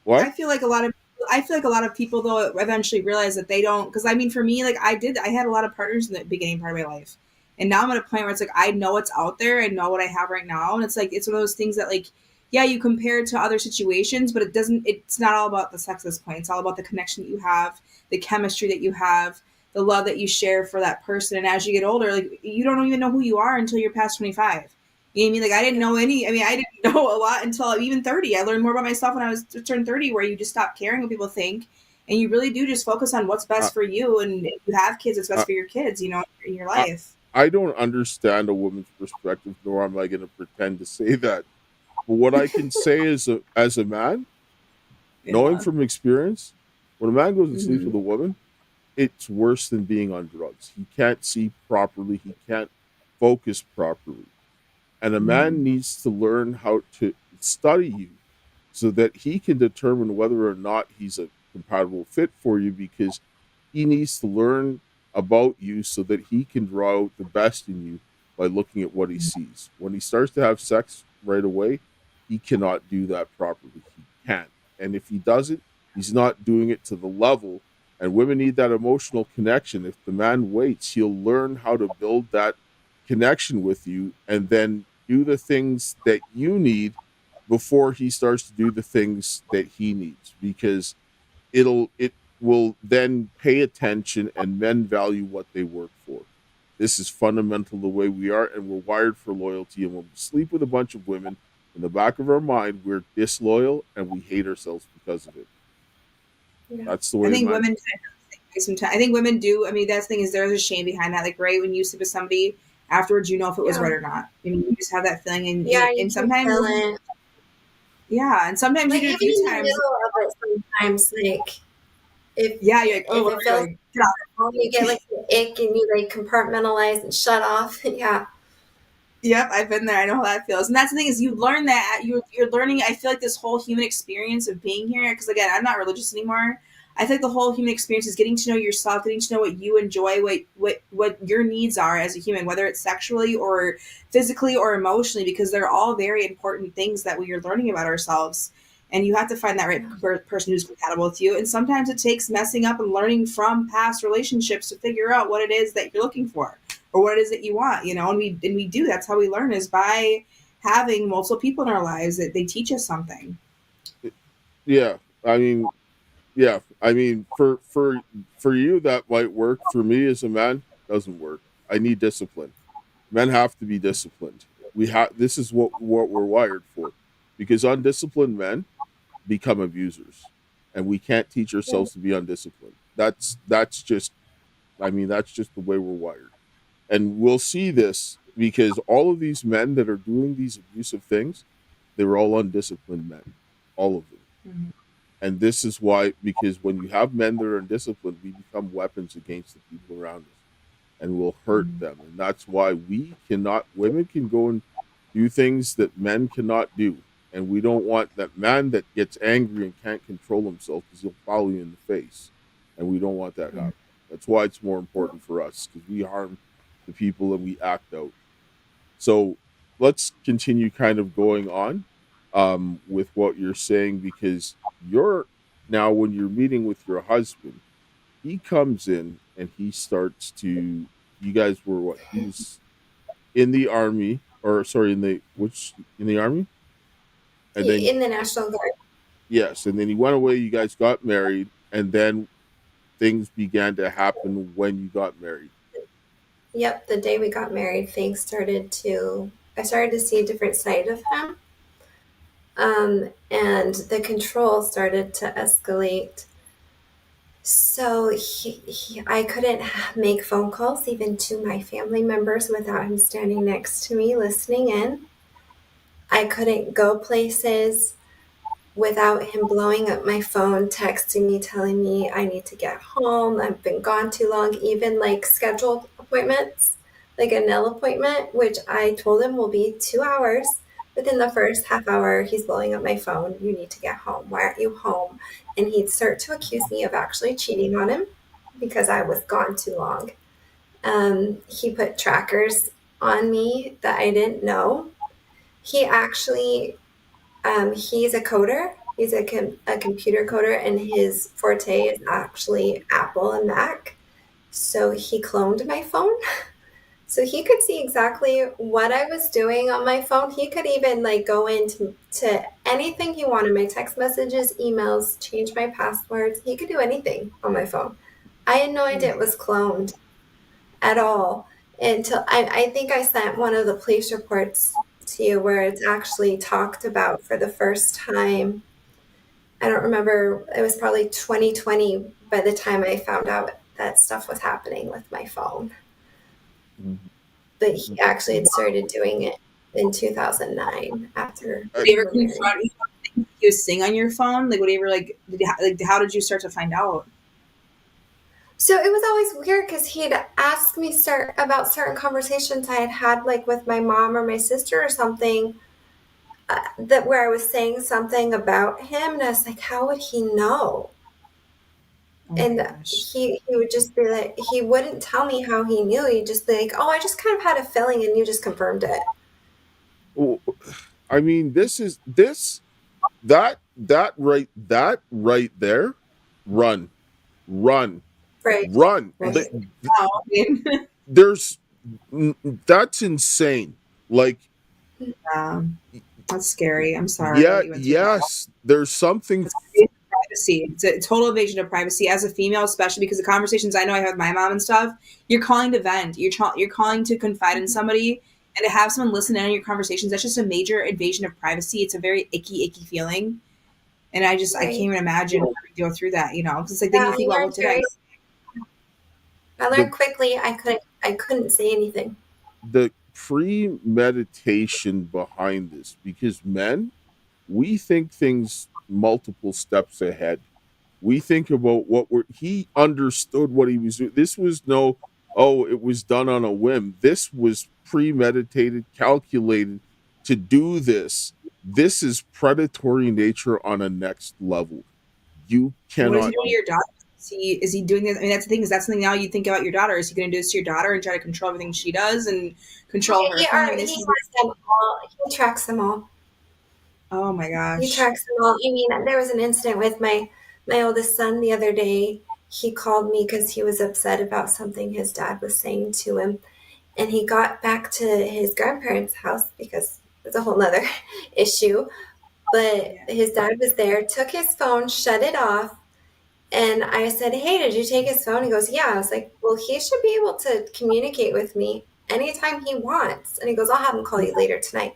what I feel like a lot of people though eventually realize that they don't, because I mean for me, like I had a lot of partners in the beginning part of my life, and now I'm at a point where it's like I know what's out there, I know what I have right now, and it's like it's one of those things that like yeah, you compare it to other situations, but it's not all about the sex at this point. It's all about the connection that you have, the chemistry that you have, the love that you share for that person. And as you get older, like you don't even know who you are until you're past 25. You know what I mean? Like I didn't know a lot until even 30. I learned more about myself when I was turned 30, where you just stop caring what people think. And you really do just focus on what's I, best for you. And if you have kids, it's I, best for your kids, in your I life. I don't understand a woman's perspective, nor am I going to pretend to say that. But what I can say is, as a man, knowing Yeah. from experience, when a man goes and sleeps Mm-hmm. with a woman, it's worse than being on drugs. He can't see properly. He can't focus properly. And a Mm-hmm. man needs to learn how to study you so that he can determine whether or not he's a compatible fit for you, because he needs to learn about you so that he can draw out the best in you by looking at what he sees. When he starts to have sex right away, he cannot do that properly. He can't. And if he does it, he's not doing it to the level. And women need that emotional connection. If the man waits, he'll learn how to build that connection with you and then do the things that you need before he starts to do the things that he needs, because it will then pay attention, and men value what they work for. This is fundamental the way we are, and we're wired for loyalty. And when we sleep with a bunch of women, in the back of our mind we're disloyal and we hate ourselves because of it. Yeah. That's the I way think man. women kind of think sometimes. I think women do. I mean, that's the thing is there's a shame behind that. Like, right when you sleep with somebody, afterwards you know if it was Yeah. right or not. I mean, you just have that feeling, and Yeah, you and can sometimes, feel it. yeah, and sometimes you Like do even a few in the times. middle of it sometimes, like Yeah, you're like, oh, if it feels like, get off. you get like an ick and you like compartmentalize and shut off. Yeah. Yep, I've been there. I know how that feels. And that's the thing is you learn that you're learning. I feel like this whole human experience of being here, because again, I'm not religious anymore. I think the whole human experience is getting to know yourself, getting to know what you enjoy, what your needs are as a human, whether it's sexually or physically or emotionally, because they're all very important things that we are learning about ourselves. And you have to find that right person who's compatible with you. And sometimes it takes messing up and learning from past relationships to figure out what it is that you're looking for or what it is that you want, and we do. That's how we learn, is by having multiple people in our lives that they teach us something. Yeah, I mean, yeah, I mean, for you that might work. For me as a man, doesn't work. I need discipline. Men have to be disciplined. We have This is what we're wired for, because undisciplined men become abusers, and we can't teach ourselves to be undisciplined. That's just, I mean, that's just the way we're wired. And we'll see this because all of these men that are doing these abusive things, they were all undisciplined men, all of them. Mm-hmm. And this is why, because when you have men that are undisciplined, we become weapons against the people around us and will hurt Mm-hmm. them. And that's why women can go and do things that men cannot do. And we don't want that man that gets angry and can't control himself, because he'll follow you in the face. And we don't want that happening. That's why it's more important for us, because we harm the people and we act out. So let's continue kind of going on with what you're saying, because you're now, when you're meeting with your husband, he comes in and he starts to, you guys were what? He was in the army, or sorry, in the army? And then, In the National Guard. yes, and then he went away, you guys got married, and then things began to happen when you got married. Yep, the day we got married, I started to see a different side of him. And the control started to escalate. So I couldn't make phone calls even to my family members without him standing next to me listening in. I couldn't go places without him blowing up my phone, texting me, telling me I need to get home, I've been gone too long, even like scheduled appointments, like a nail appointment, which I told him will be 2 hours. Within the first half hour, he's blowing up my phone. You need to get home. Why aren't you home? And he'd start to accuse me of actually cheating on him because I was gone too long. He put trackers on me that I didn't know. He actually, he's a coder. He's a computer coder, and his forte is actually Apple and Mac. So he cloned my phone. So he could see exactly what I was doing on my phone. He could even like go into anything he wanted, my text messages, emails, change my passwords. He could do anything on my phone. I had no idea it was cloned at all until I think I sent one of the police reports to you where it's actually talked about for the first time. I don't remember, it was probably 2020 by the time I found out that stuff was happening with my phone. But he actually had started doing it in 2009 after. Did he ever confront you on things he was saying on your phone? Like, whatever, like, how did you start to find out? So it was always weird because he'd ask me about certain conversations I had had, like with my mom or my sister or something, that where I was saying something about him, and I was like, how would he know? Oh and gosh. he would just be like, he wouldn't tell me how he knew. He'd just be like, oh, I just kind of had a feeling, and you just confirmed it. Well, I mean, that right there, run. Right. Like, there's that's insane. Like, that's scary. I'm sorry. yeah, yes, there's something. Privacy. It's a total invasion of privacy as a female, especially because the conversations I know I have with my mom and stuff. You're calling to vent. You're calling to confide in somebody, and to have someone listen in on your conversations. That's just a major invasion of privacy. It's a very icky feeling, and I can't even imagine how we go through that. You know, because like then you think, well, what did I say? I learned quickly. I couldn't say anything. The premeditation behind this, because men, we think things multiple steps ahead. We think about he understood what he was doing. This was it was done on a whim. This was premeditated, calculated to do this. This is predatory nature on a next level. You cannot. What is he doing to your daughter? Is he doing this? I mean, that's the thing. Is that something now you think about your daughter? Is he going to do this to your daughter and try to control everything she does and control her? He tracks them all. Oh my gosh. He tracks them all. I mean, there was an incident with my oldest son the other day. He called me because he was upset about something his dad was saying to him. And he got back to his grandparents' house because it's a whole nother issue. But his dad was there, took his phone, shut it off. And I said, hey, did you take his phone? He goes, yeah. I was like, well, he should be able to communicate with me anytime he wants. And he goes, I'll have him call you later tonight.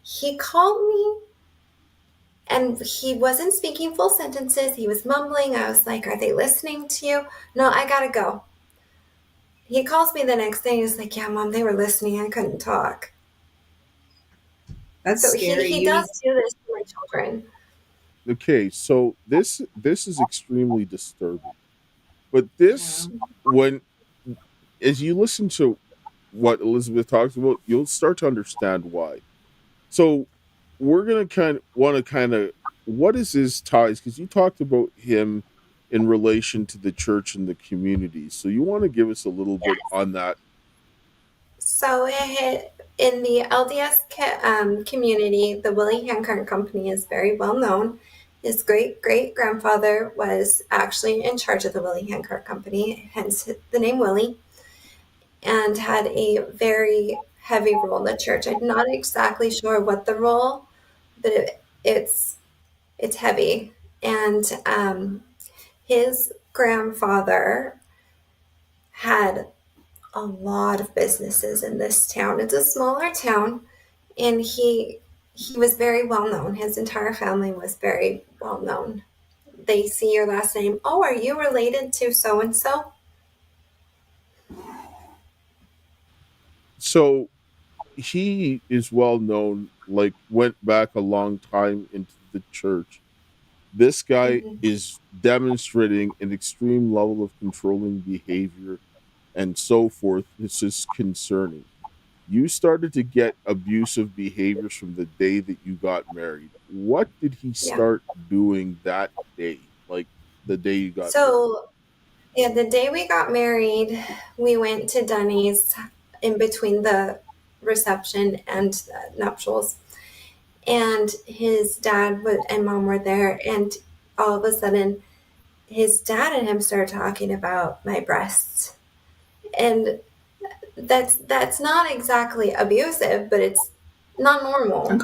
He called me, and he wasn't speaking full sentences. He was mumbling. I was like, are they listening to you? No, I gotta go. He calls me the next day. He's like, yeah, Mom, they were listening. I couldn't talk. That's so scary. He does do this to my children. Okay, so this is extremely disturbing. But this, when as you listen to what Elizabeth talks about, you'll start to understand why. So we're gonna kind of what is his ties? Because you talked about him in relation to the church and the community. So you want to give us a little bit on that? So in the LDS community, the Willie Handcart Company is very well known. His great-great-grandfather was actually in charge of the Willie Handcart Company, hence the name Willie, and had a very heavy role in the church. I'm not exactly sure what the role, but it's heavy. And his grandfather had a lot of businesses in this town. It's a smaller town, and he was very well known. His entire family was very well known. They see your last name. Oh, are you related to so and so? So he is well known, like went back a long time into the church. This guy is demonstrating an extreme level of controlling behavior and so forth. This is concerning. You started to get abusive behaviors from the day that you got married. What did he start doing that day? Like the day you got married? The day we got married, we went to Dunny's in between the reception and nuptials. And his dad and mom were there, and all of a sudden his dad and him started talking about my breasts. And that's not exactly abusive, but it's not normal.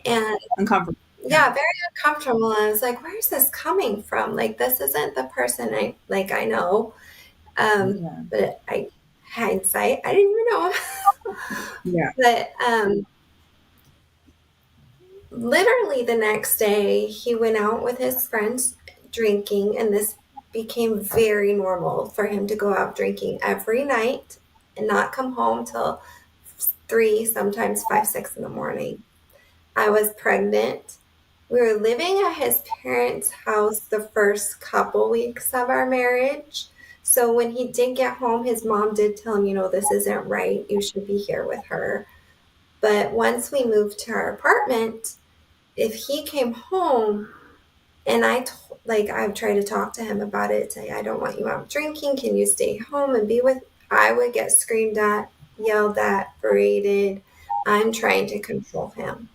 And Uncomfortable. yeah, very uncomfortable. And I was like, where's this coming from? Like, this isn't the person I know. But hindsight, I didn't even know. Yeah. But literally the next day, he went out with his friends drinking, and this became very normal for him to go out drinking every night and not come home till 3, sometimes 5, 6 in the morning. I was pregnant. We were living at his parents' house the first couple weeks of our marriage. So when he did get home, his mom did tell him, this isn't right. You should be here with her. But once we moved to our apartment, if he came home and I've tried to talk to him about it, say, I don't want you out drinking. Can you stay home and be with? I would get screamed at, yelled at, berated. I'm trying to control him.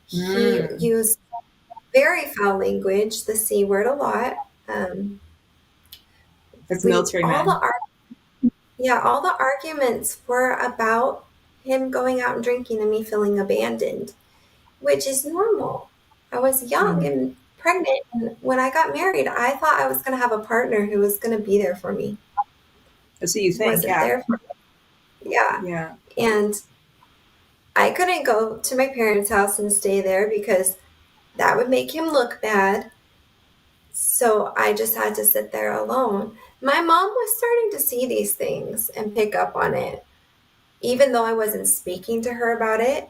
He used very foul language, the C word a lot. That's military man. All the arguments were about him going out and drinking and me feeling abandoned, which is normal. I was young and pregnant, and when I got married, I thought I was going to have a partner who was going to be there for me. That's what you think, wasn't there for me. Yeah. And I couldn't go to my parents' house and stay there because that would make him look bad. So I just had to sit there alone. My mom was starting to see these things and pick up on it. Even though I wasn't speaking to her about it,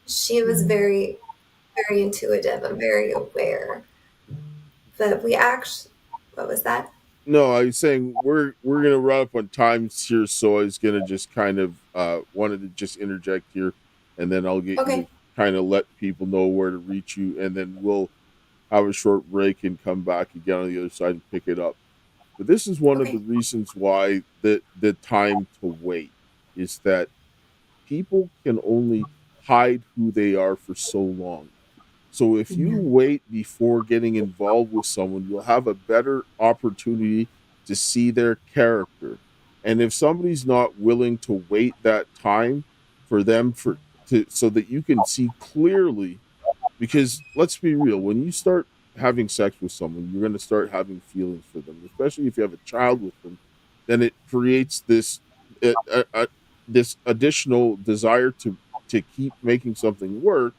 she was very, very intuitive and very aware. But what was that? No, I was saying we're gonna run up on times here, so I was gonna just kind of wanted to just interject here, and then I'll get you to kind of let people know where to reach you, and then we'll have a short break and come back again on the other side and pick it up. But this is one of the reasons why the time to wait is that people can only hide who they are for so long. So if you wait before getting involved with someone, you'll have a better opportunity to see their character. And if somebody's not willing to wait that time for them so that you can see clearly, because let's be real, when you start having sex with someone, you're going to start having feelings for them, especially if you have a child with them. Then it creates this this additional desire to keep making something work.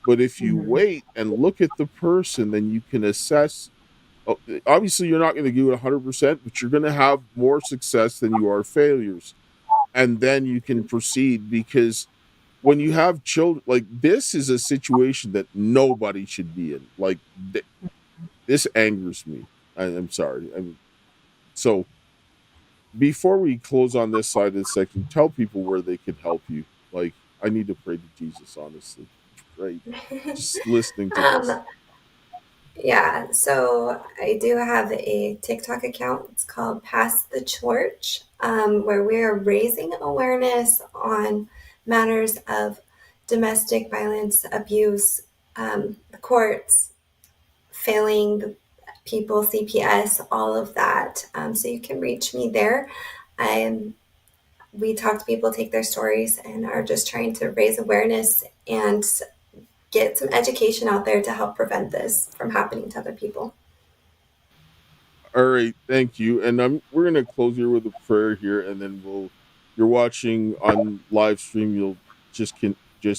But if you wait and look at the person, then you can assess. Obviously, you're not going to do it 100%, but you're going to have more success than you are failures. And then you can proceed, because when you have children, like, this is a situation that nobody should be in. Like, this angers me. I'm sorry. So before we close on this side of the section, tell people where they can help you. Like, I need to pray to Jesus, honestly. Right. Just listening to this. Yeah, so I do have a TikTok account. It's called Pass the Torch, where we are raising awareness on matters of domestic violence, abuse, the courts, failing the people, CPS, all of that. So you can reach me there. We talk to people, take their stories, and are just trying to raise awareness and get some education out there to help prevent this from happening to other people. All right, thank you. And we're gonna close here with a prayer here, and then you're watching on live stream, you'll just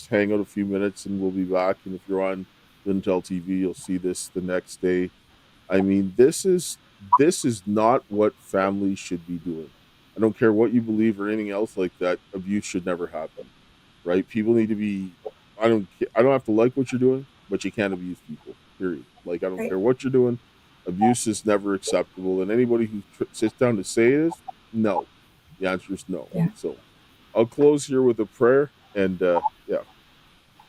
hang out a few minutes, and we'll be back. And if you're on Intel TV, you'll see this the next day. I mean, this is not what families should be doing. I don't care what you believe or anything else like that. Abuse should never happen, right? People need to be. I don't have to like what you're doing, but you can't abuse people. Period. Like, I don't care what you're doing. Abuse is never acceptable, and anybody who sits down to say it is, no. The answer is no. Yeah. So I'll close here with a prayer, and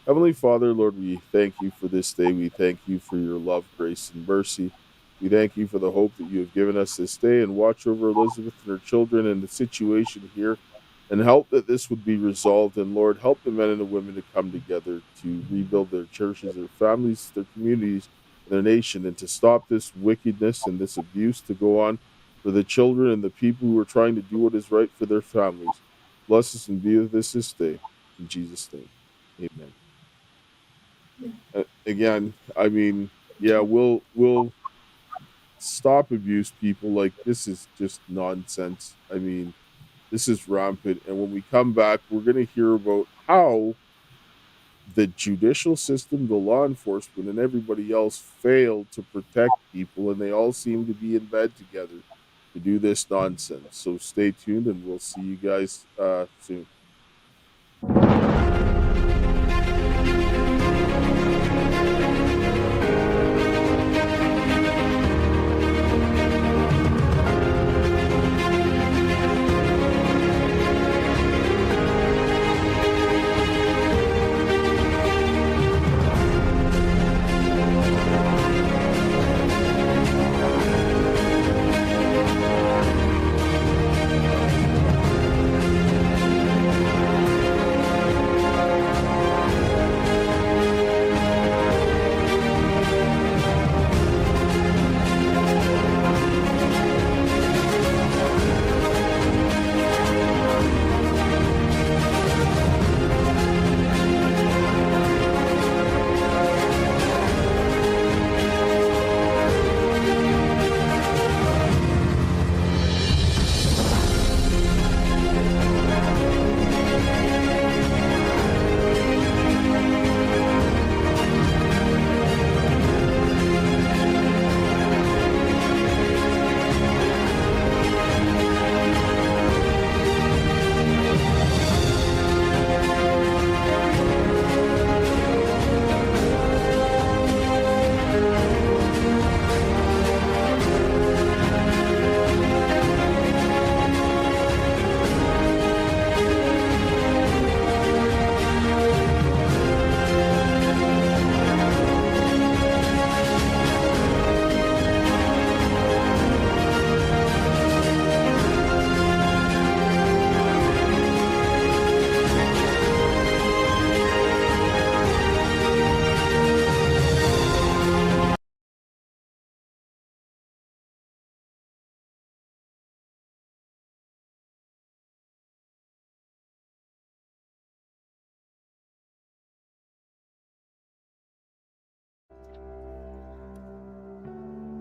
Heavenly Father, Lord, we thank you for this day. We thank you for your love, grace, and mercy. We thank you for the hope that you have given us this day, and watch over Elizabeth and her children and the situation here. and help that this would be resolved. And Lord, help the men and the women to come together to rebuild their churches, their families, their communities, their nation, and to stop this wickedness and this abuse to go on for the children and the people who are trying to do what is right for their families. Bless us and be with us this day. In Jesus' name, amen. Again, I mean, yeah, we'll stop abuse, people. Like, this is just nonsense. I mean, this is rampant. And when we come back, we're going to hear about how the judicial system, the law enforcement, and everybody else failed to protect people, and they all seem to be in bed together to do this nonsense. So stay tuned, and we'll see you guys soon.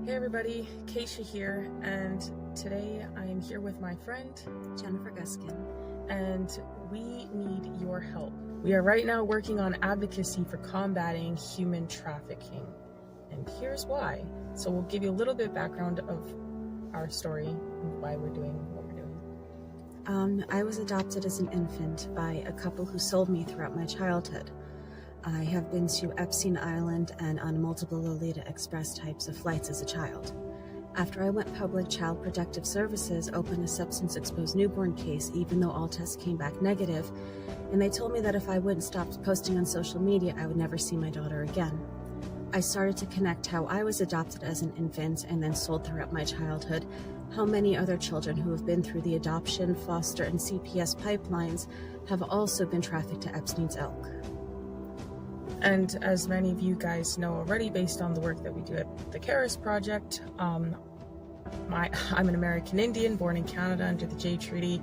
Hey everybody, Keisha here, and today I am here with my friend Jennifer Guskin. and we need your help. We are right now working on advocacy for combating human trafficking, and here's why. So we'll give you a little bit of background of our story and why we're doing what we're doing. I was adopted as an infant by a couple who sold me throughout my childhood. I have been to Epstein Island and on multiple Lolita Express types of flights as a child. After I went public, Child Protective Services opened a substance-exposed newborn case, even though all tests came back negative, and they told me that if I wouldn't stop posting on social media, I would never see my daughter again. I started to connect how I was adopted as an infant and then sold throughout my childhood, how many other children who have been through the adoption, foster, and CPS pipelines have also been trafficked to Epstein's ilk. And as many of you guys know already, based on the work that we do at the Karis Project, I'm an American Indian born in Canada under the Jay Treaty.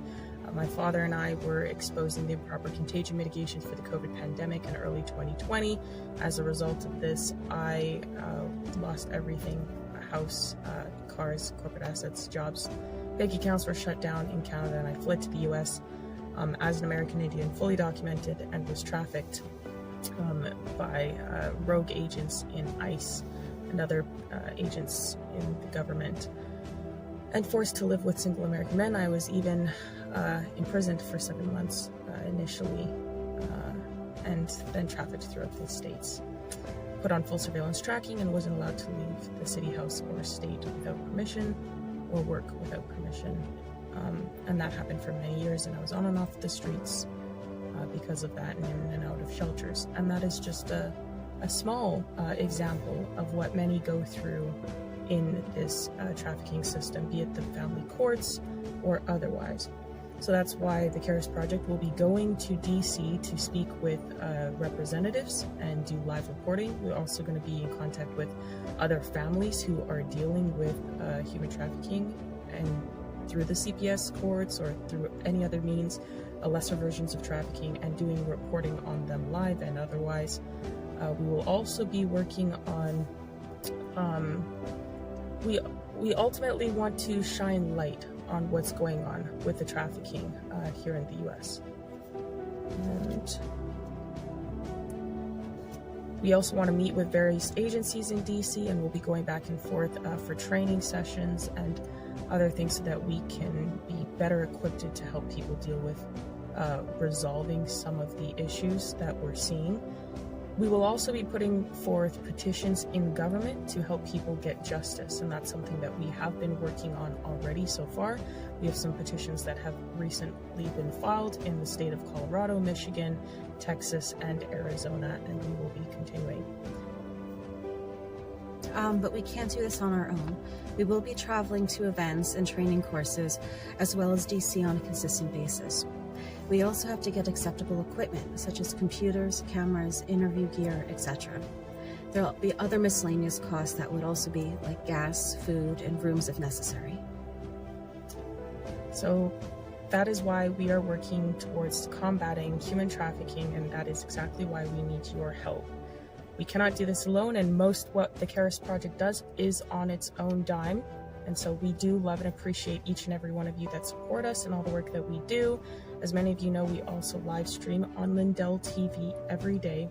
My father and I were exposed in the improper contagion mitigation for the COVID pandemic in early 2020. As a result of this, I lost everything: a house, cars, corporate assets, jobs. Bank accounts were shut down in Canada, and I fled to the US as an American Indian, fully documented, and was trafficked by rogue agents in ICE and other agents in the government, and forced to live with single American men. I was even imprisoned for 7 months initially, and then trafficked throughout the states. Put on full surveillance tracking and wasn't allowed to leave the city, house, or state without permission, or work without permission. And that happened for many years, and I was on and off the streets because of that, and in and out of shelters. And that is just a small example of what many go through in this trafficking system, be it the family courts or otherwise. So that's why the Karis Project will be going to DC to speak with representatives and do live reporting. We're also going to be in contact with other families who are dealing with human trafficking, and through the CPS courts or through any other means, lesser versions of trafficking, and doing reporting on them live and otherwise. We will also be working on, we ultimately want to shine light on what's going on with the trafficking here in the US. And we also want to meet with various agencies in DC, and we'll be going back and forth for training sessions and other things so that we can be better equipped to help people deal with resolving some of the issues that we're seeing. We will also be putting forth petitions in government to help people get justice, and that's something that we have been working on already so far. We have some petitions that have recently been filed in the state of Colorado, Michigan, Texas, and Arizona, and we will be continuing. But we can't do this on our own. We will be traveling to events and training courses, as well as DC on a consistent basis. We also have to get acceptable equipment, such as computers, cameras, interview gear, etc. There will be other miscellaneous costs that would also be like gas, food, and rooms if necessary. So that is why we are working towards combating human trafficking, and that is exactly why we need your help. We cannot do this alone, and most what the Karis Project does is on its own dime. And so we do love and appreciate each and every one of you that support us and all the work that we do. As many of you know, we also live stream on Lindell TV every day.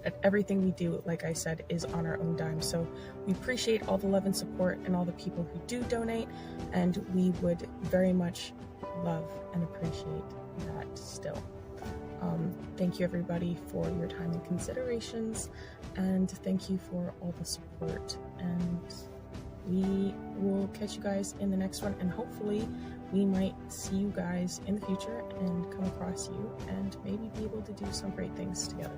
And everything we do, like I said, is on our own dime. So we appreciate all the love and support and all the people who do donate. And we would very much love and appreciate that still. Thank you everybody for your time and considerations. And thank you for all the support. And we will catch you guys in the next one, and hopefully we might see you guys in the future and come across you and maybe be able to do some great things together.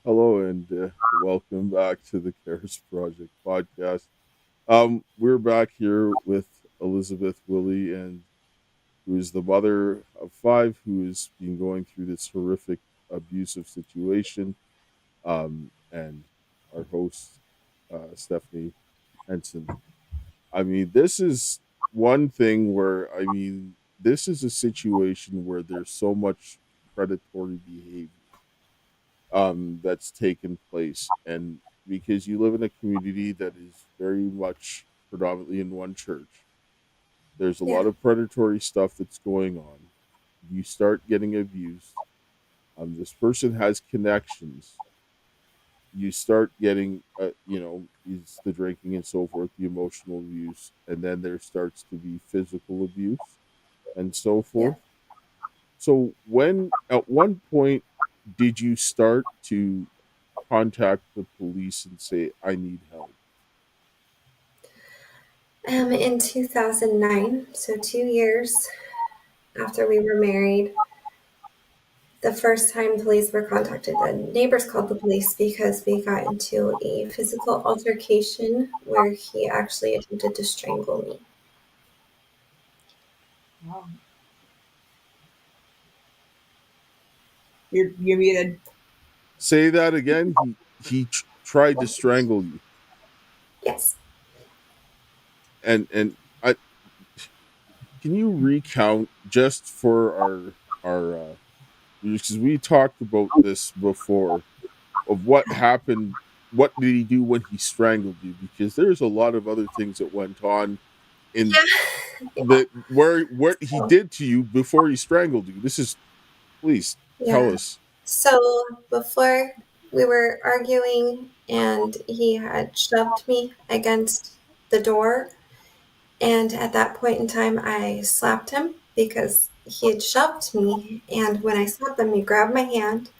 Hello and welcome back to the Karis Project podcast. We're back here with Elizabeth Willie, and who is the mother of 5 who has been going through this horrific abusive situation, and our host, Stephanie Henson. I mean, this is one thing where, this is a situation where there's so much predatory behavior that's taken place. And because you live in a community that is very much predominantly in one church, there's a lot of predatory stuff that's going on. You start getting abused. This person has connections. You start getting, it's the drinking and so forth, the emotional abuse, and then there starts to be physical abuse and so forth. Yeah. So at one point, did you start to contact the police and say, I need help? In 2009, so 2 years after we were married, the first time police were contacted, the neighbors called the police because we got into a physical altercation where he actually attempted to strangle me. Wow. You're muted. Say that again. He tried to strangle you. Yes. And I can you recount just for our because we talked about this before, of what happened. What did he do when he strangled you? Because there's a lot of other things that went on in what he did to you before he strangled you. Please tell us. So before, we were arguing and he had shoved me against the door. And at that point in time, I slapped him because he had shoved me. And when I slapped him, he grabbed my hand.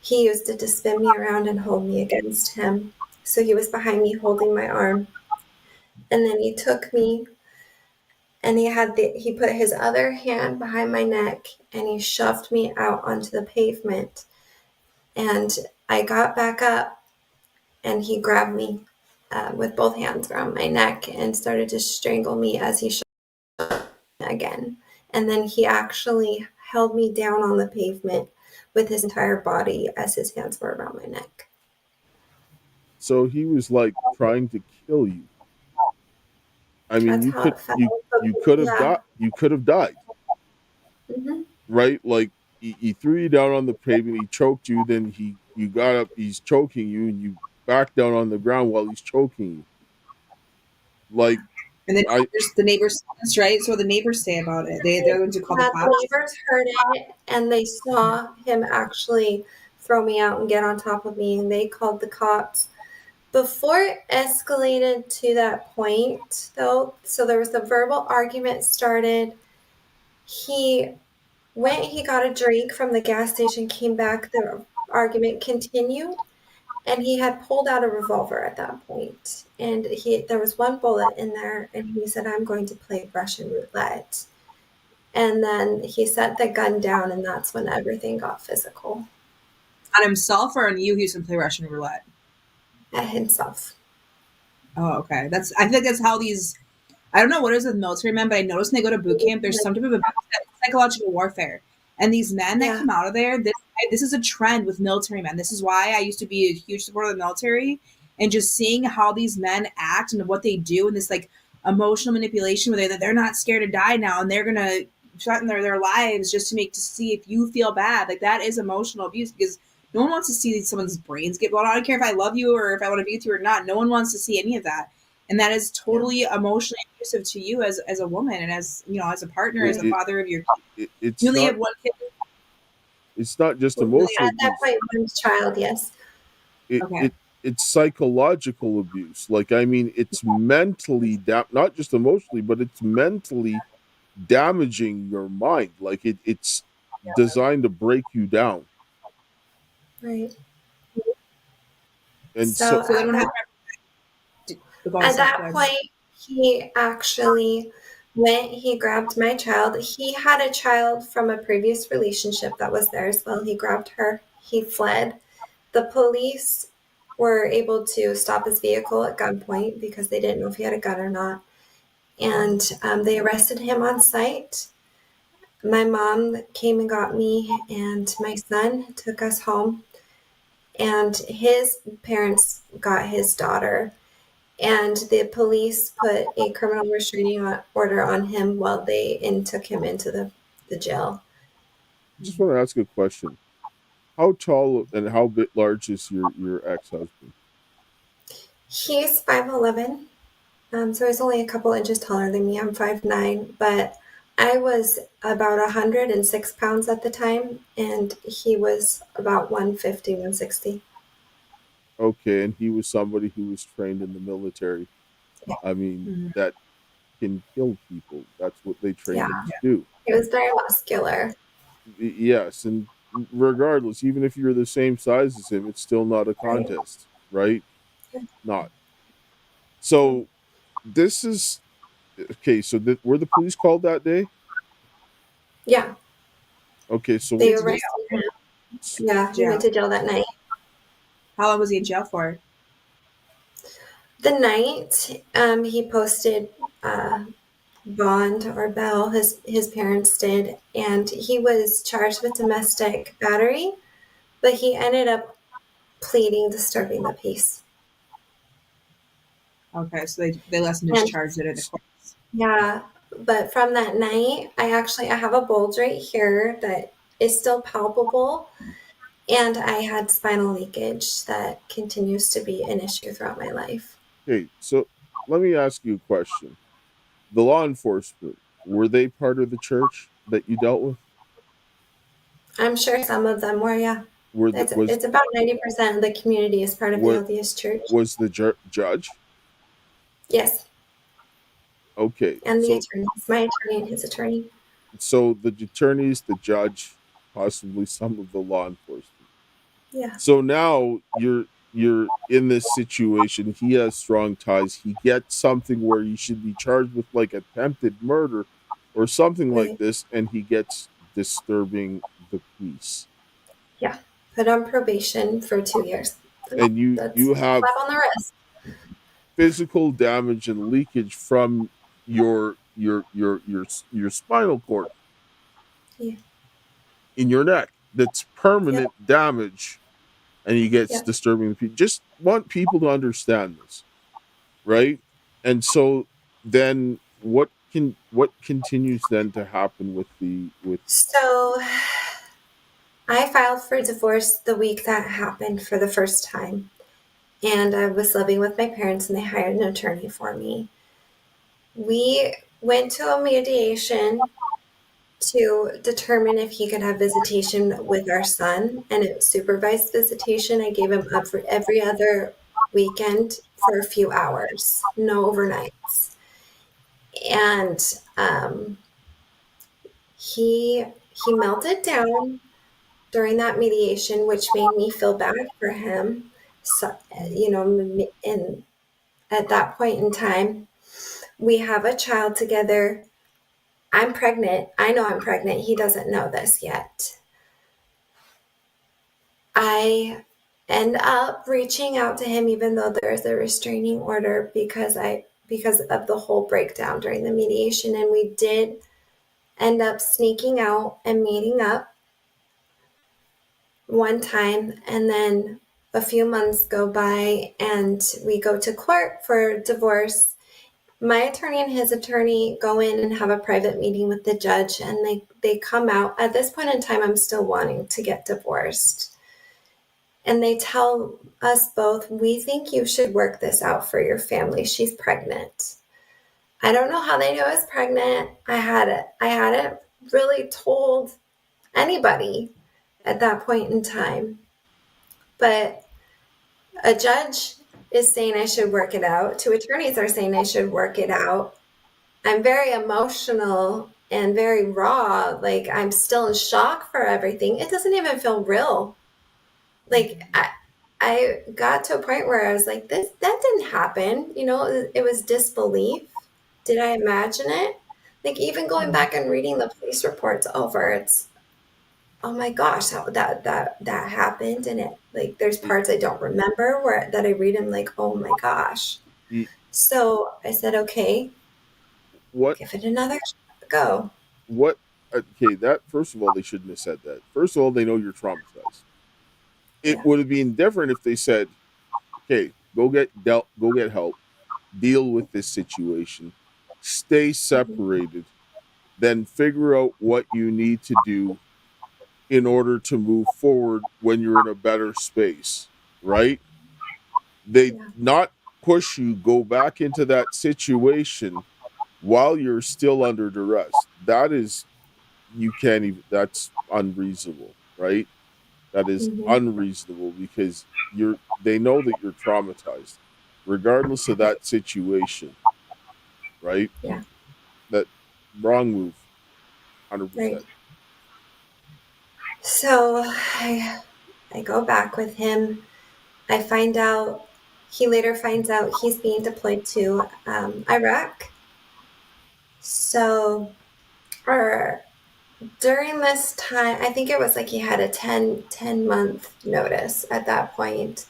He used it to spin me around and hold me against him. So he was behind me holding my arm. And then he took me and he put his other hand behind my neck and he shoved me out onto the pavement. And I got back up and he grabbed me with both hands around my neck and started to strangle me as he shot again. And then he actually held me down on the pavement with his entire body as his hands were around my neck. So he was like trying to kill you. I mean, That's how it felt. you could have Yeah. you could have died, Mhm. right? Like he threw you down on the pavement, he choked you, then you got up, he's choking you, and you back down on the ground while he's choking you. Like And then I there's the neighbors, right? So what the neighbors say about it. They're going to call the Yeah, cops. the neighbors heard it and they saw him actually throw me out and get on top of me, and they called the cops. Before it escalated to that point, though, so there was a verbal argument started. He he got a drink from the gas station, came back, the argument continued, and he had pulled out a revolver at that point. And there was one bullet in there, and he said, "I'm going to play Russian roulette." And then he set the gun down, and that's when everything got physical. On himself or on you, he used to play Russian roulette? At himself. Oh, okay. I think that's how these. I don't know what it is with military men, but I noticed when they go to boot camp, there's some type of psychological warfare. And these men that Yeah. come out of there, this is a trend with military men. This is why I used to be a huge supporter of the military, and just seeing how these men act and what they do, and this like emotional manipulation where they're not scared to die now, and they're gonna threaten their lives just to see if you feel bad. Like that is emotional abuse, because no one wants to see someone's brains get blown out. I don't care if I love you or if I want to be with you or not. No one wants to see any of that. And that is totally emotionally abusive to you as a woman, and as as a partner, as a father of your kid. it's You only not have one kid. it's not just At emotional that abuse. point, one child, yes. Okay. It's psychological abuse. Like I mean, it's mentally not just emotionally, but it's mentally damaging your mind. Like it's designed to break you down. Right. And So So they don't have. at that point, he actually he grabbed my child. He had a child from a previous relationship that was there as well. He grabbed her. He fled. The police were able to stop his vehicle at gunpoint because they didn't know if he had a gun or not. And they arrested him on site. My mom came and got me and my son, took us home. And his parents got his daughter. And the police put a criminal restraining order on him while they took him into the jail. I just want to ask a question. How tall and how large is your ex-husband? He's 5'11". So he's only a couple inches taller than me. I'm 5'9", but I was about 106 pounds at the time, and he was about 150, 160. Okay, and he was somebody who was trained in the military. Yeah. I mean, that can kill people. That's what they train Yeah. them to do. He was very muscular. Yes, and regardless, even if you're the same size as him, it's still not a contest, right? Not. So this is okay. So were the police called that day? Yeah. Okay, so They arrested him. Yeah, he went to jail that night. How long was he in jail for? The night he posted bond or bail, his parents did, and he was charged with domestic battery, but he ended up pleading disturbing the peace. Okay, so they let him discharge it in the courts. Yeah, but from that night, I have a bulge right here that is still palpable, and I had spinal leakage that continues to be an issue throughout my life. Okay, so let me ask you a question. The law enforcement, were they part of the church that you dealt with? I'm sure some of them were, yeah. It's about 90% of the community is part of the LDS church. Was the judge? Yes. Okay. And the attorneys, my attorney and his attorney. So the attorneys, the judge, possibly some of the law enforcement. Yeah. So now you're in this situation. He has strong ties. He gets something where he should be charged with like attempted murder or something like this, and he gets disturbing the peace. Yeah. Put on probation for 2 years. And you have slap on the wrist. physical damage and leakage from your spinal cord Yeah. in your neck. That's permanent damage, and you get Yeah. disturbing. Just want people to understand this, right? And so then what continues then to happen with So I filed for divorce the week that happened for the first time. And I was living with my parents, and they hired an attorney for me. We went to a mediation to determine if he could have visitation with our son, and it was supervised visitation. I gave him up for every other weekend for a few hours, no overnights. And he melted down during that mediation, which made me feel bad for him. So, and at that point in time, we have a child together. I'm pregnant. I know I'm pregnant. He doesn't know this yet. I end up reaching out to him, even though there's a restraining order, because of the whole breakdown during the mediation. And we did end up sneaking out and meeting up one time, and then a few months go by and we go to court for divorce. My attorney and his attorney go in and have a private meeting with the judge, and they come out. At this point in time, I'm still wanting to get divorced. And they tell us both, we think you should work this out for your family. She's pregnant. I don't know how they knew I was pregnant. I hadn't really told anybody at that point in time. But a judge is saying I should work it out. Two attorneys are saying I should work it out. I'm very emotional and very raw. Like, I'm still in shock for everything. It doesn't even feel real. Like, I got to a point where I was like, that didn't happen. It was disbelief. Did I imagine it? Like, even going back and reading the police reports over, it's, oh my gosh, that happened. And there's parts I don't remember that I read and like, oh my gosh. So I said, okay, give it another go. Okay, that, first of all, they shouldn't have said that. First of all, they know you're traumatized. It would have been different if they said, okay, go get help, deal with this situation, stay separated, then figure out what you need to do in order to move forward when you're in a better space, right? They not push you, go back into that situation while you're still under duress. That is, that's unreasonable, right? That is unreasonable, because they know that you're traumatized, regardless of that situation, right? Yeah. That wrong move, 100%. Right. So I go back with him. He later finds out he's being deployed to Iraq. So, during this time, I think it was like he had a 10-month notice at that point.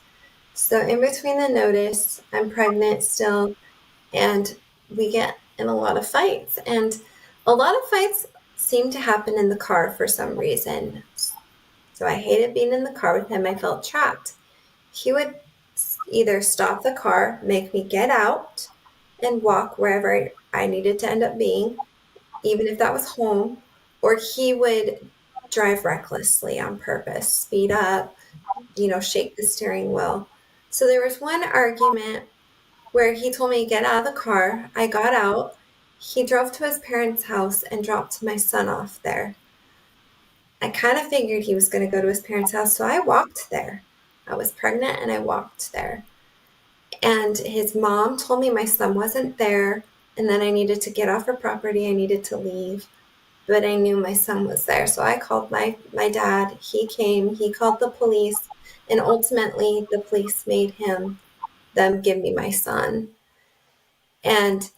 So in between the notice, I'm pregnant still, and we get in a lot of fights. And a lot of fights seem to happen in the car for some reason. So I hated being in the car with him. I felt trapped. He would either stop the car, make me get out, and walk wherever I needed to end up being, even if that was home, or he would drive recklessly on purpose, speed up, shake the steering wheel. So there was one argument where he told me to get out of the car. I got out. He drove to his parents' house and dropped my son off there. I kind of figured he was going to go to his parents' house, so I walked there. I was pregnant and I walked there. And his mom told me my son wasn't there, and then I needed to get off her property. I needed to leave, but I knew my son was there. So I called my dad. He came, he called the police, and ultimately the police made them give me my son. And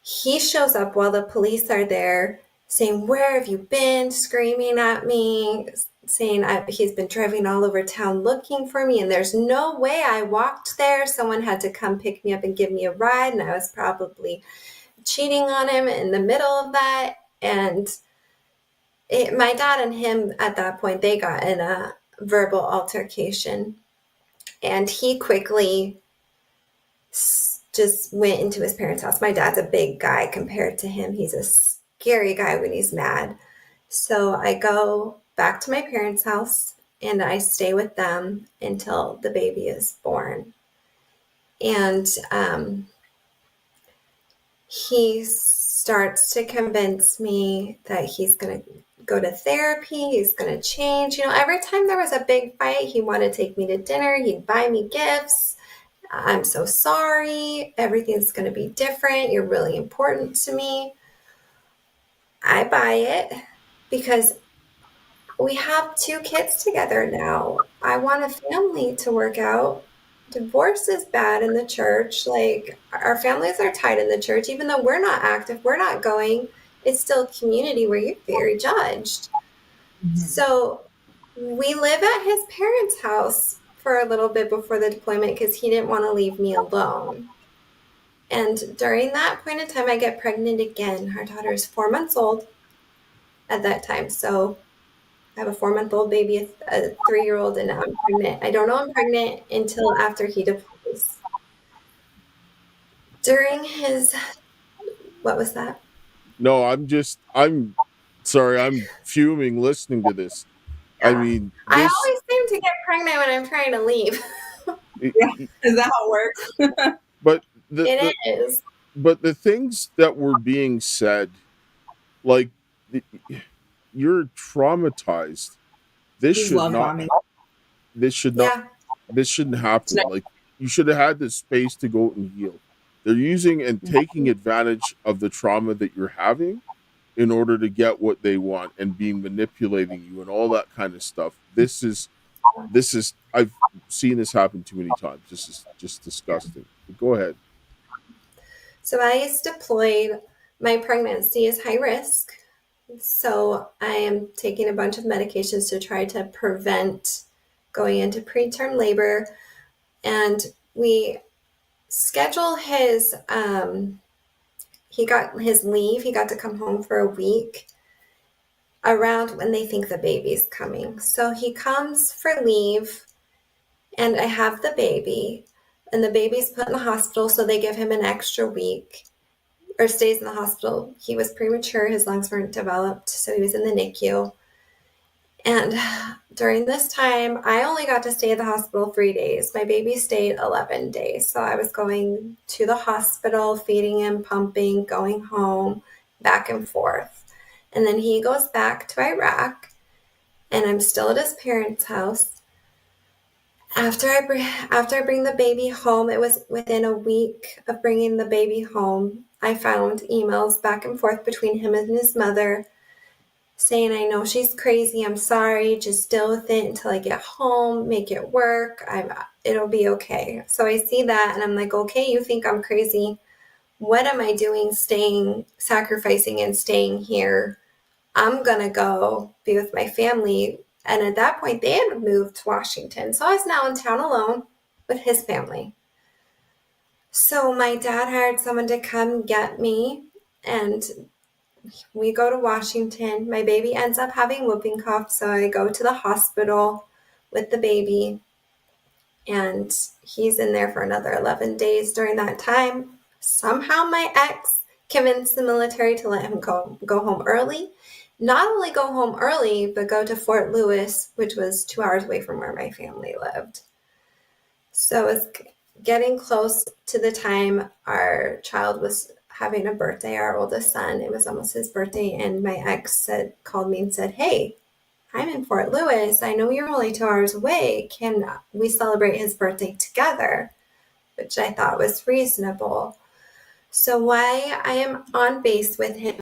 he shows up while the police are there saying, "Where have you been?" Screaming at me, saying he's been driving all over town looking for me, and there's no way I walked there. Someone had to come pick me up and give me a ride, and I was probably cheating on him in the middle of that. And my dad and him at that point, they got in a verbal altercation, and he quickly just went into his parents' house. My dad's a big guy compared to him. He's a scary guy when he's mad. So I go back to my parents' house and I stay with them until the baby is born. And he starts to convince me that he's going to go to therapy. He's going to change. You know, every time there was a big fight, he wanted to take me to dinner. He'd buy me gifts. I'm so sorry. Everything's going to be different. You're really important to me. I buy it because we have 2 kids together now. I want a family to work out. Divorce is bad in the church. Like, our families are tied in the church. Even though we're not active, we're not going, it's still a community where you're very judged. Mm-hmm. So we live at his parents' house for a little bit before the deployment because he didn't want to leave me alone. And during that point in time, I get pregnant again. Our daughter is 4 months old at that time. So I have a 4-month-old baby, a 3-year-old, and now I'm pregnant. I don't know I'm pregnant until after he deploys. During his, what was that? No, I'm sorry, I'm fuming listening to this. Yeah. I mean, I always seem to get pregnant when I'm trying to leave. Is that how it works? But it is. But the things that were being said, like, you're traumatized. This shouldn't happen. Like, you should have had the space to go and heal. They're using and taking advantage of the trauma that you're having in order to get what they want and being manipulating you and all that kind of stuff. This is I've seen this happen too many times. This is just disgusting. But go ahead. So I is deployed. My pregnancy is high risk. So I am taking a bunch of medications to try to prevent going into preterm labor. And we schedule his, he got his leave. He got to come home for a week around when they think the baby's coming. So he comes for leave and I have the baby and the baby's put in the hospital. So they give him an extra week. Or stays in the hospital. He was premature. His lungs weren't developed, so he was in the NICU. And during this time, I only got to stay at the hospital 3 days. My baby stayed 11 days. So I was going to the hospital, feeding him, pumping, going home, back and forth. And then he goes back to Iraq, and I'm still at his parents' house. After I bring the baby home, it was within a week of bringing the baby home, I found emails back and forth between him and his mother saying, I know she's crazy. I'm sorry. Just deal with it until I get home. Make it work. It'll be okay. So I see that and I'm like, okay, you think I'm crazy. What am I doing sacrificing and staying here? I'm going to go be with my family. And at that point, they had moved to Washington. So I was now in town alone with his family. So my dad hired someone to come get me, and we go to Washington. My baby ends up having whooping cough, so I go to the hospital with the baby, and he's in there for another 11 days. During that time, somehow my ex convinced the military to let him go home early. Not only go home early, but go to Fort Lewis, which was 2 hours away from where my family lived. So it was getting close to the time our child was having a birthday, our oldest son. It was almost his birthday, and my ex called me and said, hey, I'm in Fort Lewis. I know you're only 2 hours away. Can we celebrate his birthday together? Which I thought was reasonable. So while I am on base with him,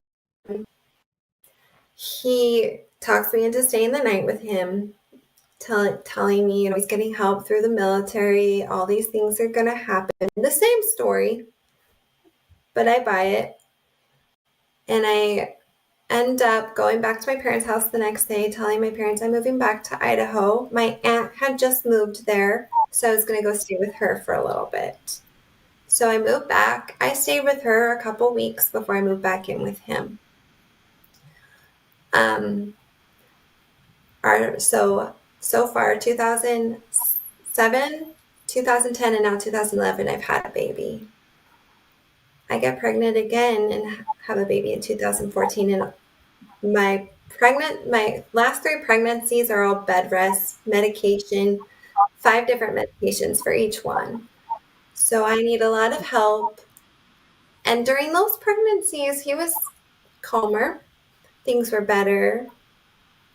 he talks me into staying the night with him, telling me, he's getting help through the military. All these things are going to happen. The same story, but I buy it. And I End up going back to my parents' house the next day, telling my parents I'm moving back to Idaho. My aunt had just moved there, so I was going to go stay with her for a little bit. So I moved back. I stayed with her a couple weeks before I moved back in with him. So far, 2007, 2010, and now 2011, I've had a baby. I get pregnant again and have a baby in 2014, and my last 3 pregnancies are all bed rest, medication, 5 different medications for each one. So I need a lot of help. And during those pregnancies, he was calmer. Things were better.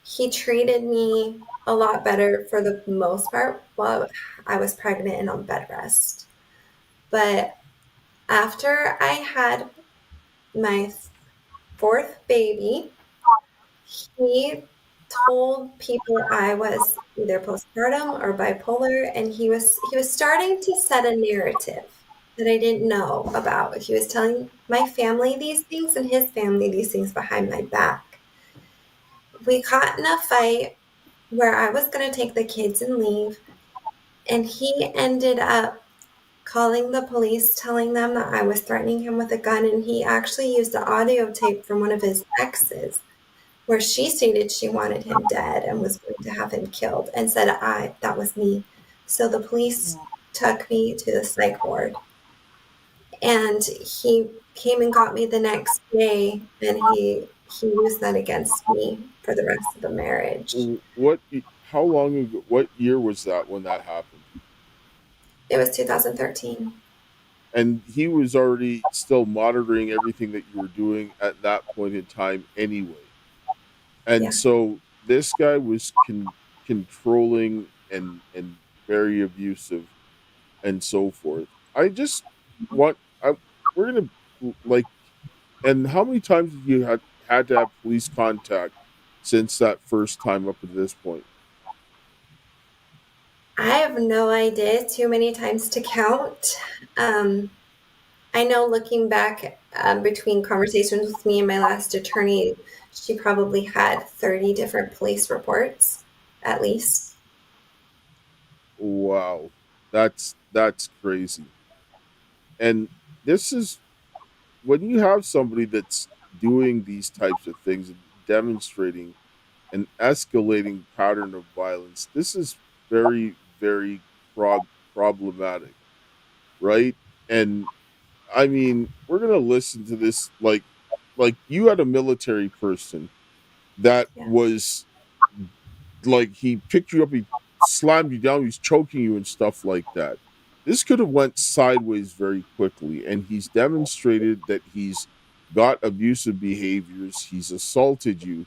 He treated me a lot better for the most part while I was pregnant and on bed rest. But after I had my 4th baby, he told people I was either postpartum or bipolar, and he was starting to set a narrative that I didn't know about. He was telling my family these things and his family these things behind my back. We got in a fight where I was going to take the kids and leave, and he ended up calling the police, telling them that I was threatening him with a gun, and he actually used the audio tape from one of his exes where she stated she wanted him dead and was going to have him killed, and said that was me. So the police took me to the psych ward, and he came and got me the next day, and he used that against me for the rest of the marriage. How long ago, what year was that when that happened? It was 2013. And he was already still monitoring everything that you were doing at that point in time anyway. And so this guy was controlling and very abusive and so forth. I just want, we're going to, and how many times have you had to have police contact since that first time up to this point? I have no idea. Too many times to count. I know looking back between conversations with me and my last attorney, she probably had 30 different police reports, at least. Wow. That's crazy. And this is when you have somebody that's doing these types of things and demonstrating an escalating pattern of violence, this is very, very problematic, right? And I mean, we're gonna listen to this like you had a military person that was like he picked you up, he slammed you down, he's choking you and stuff like that. This could have went sideways very quickly, and he's demonstrated that he's got abusive behaviors. He's assaulted you,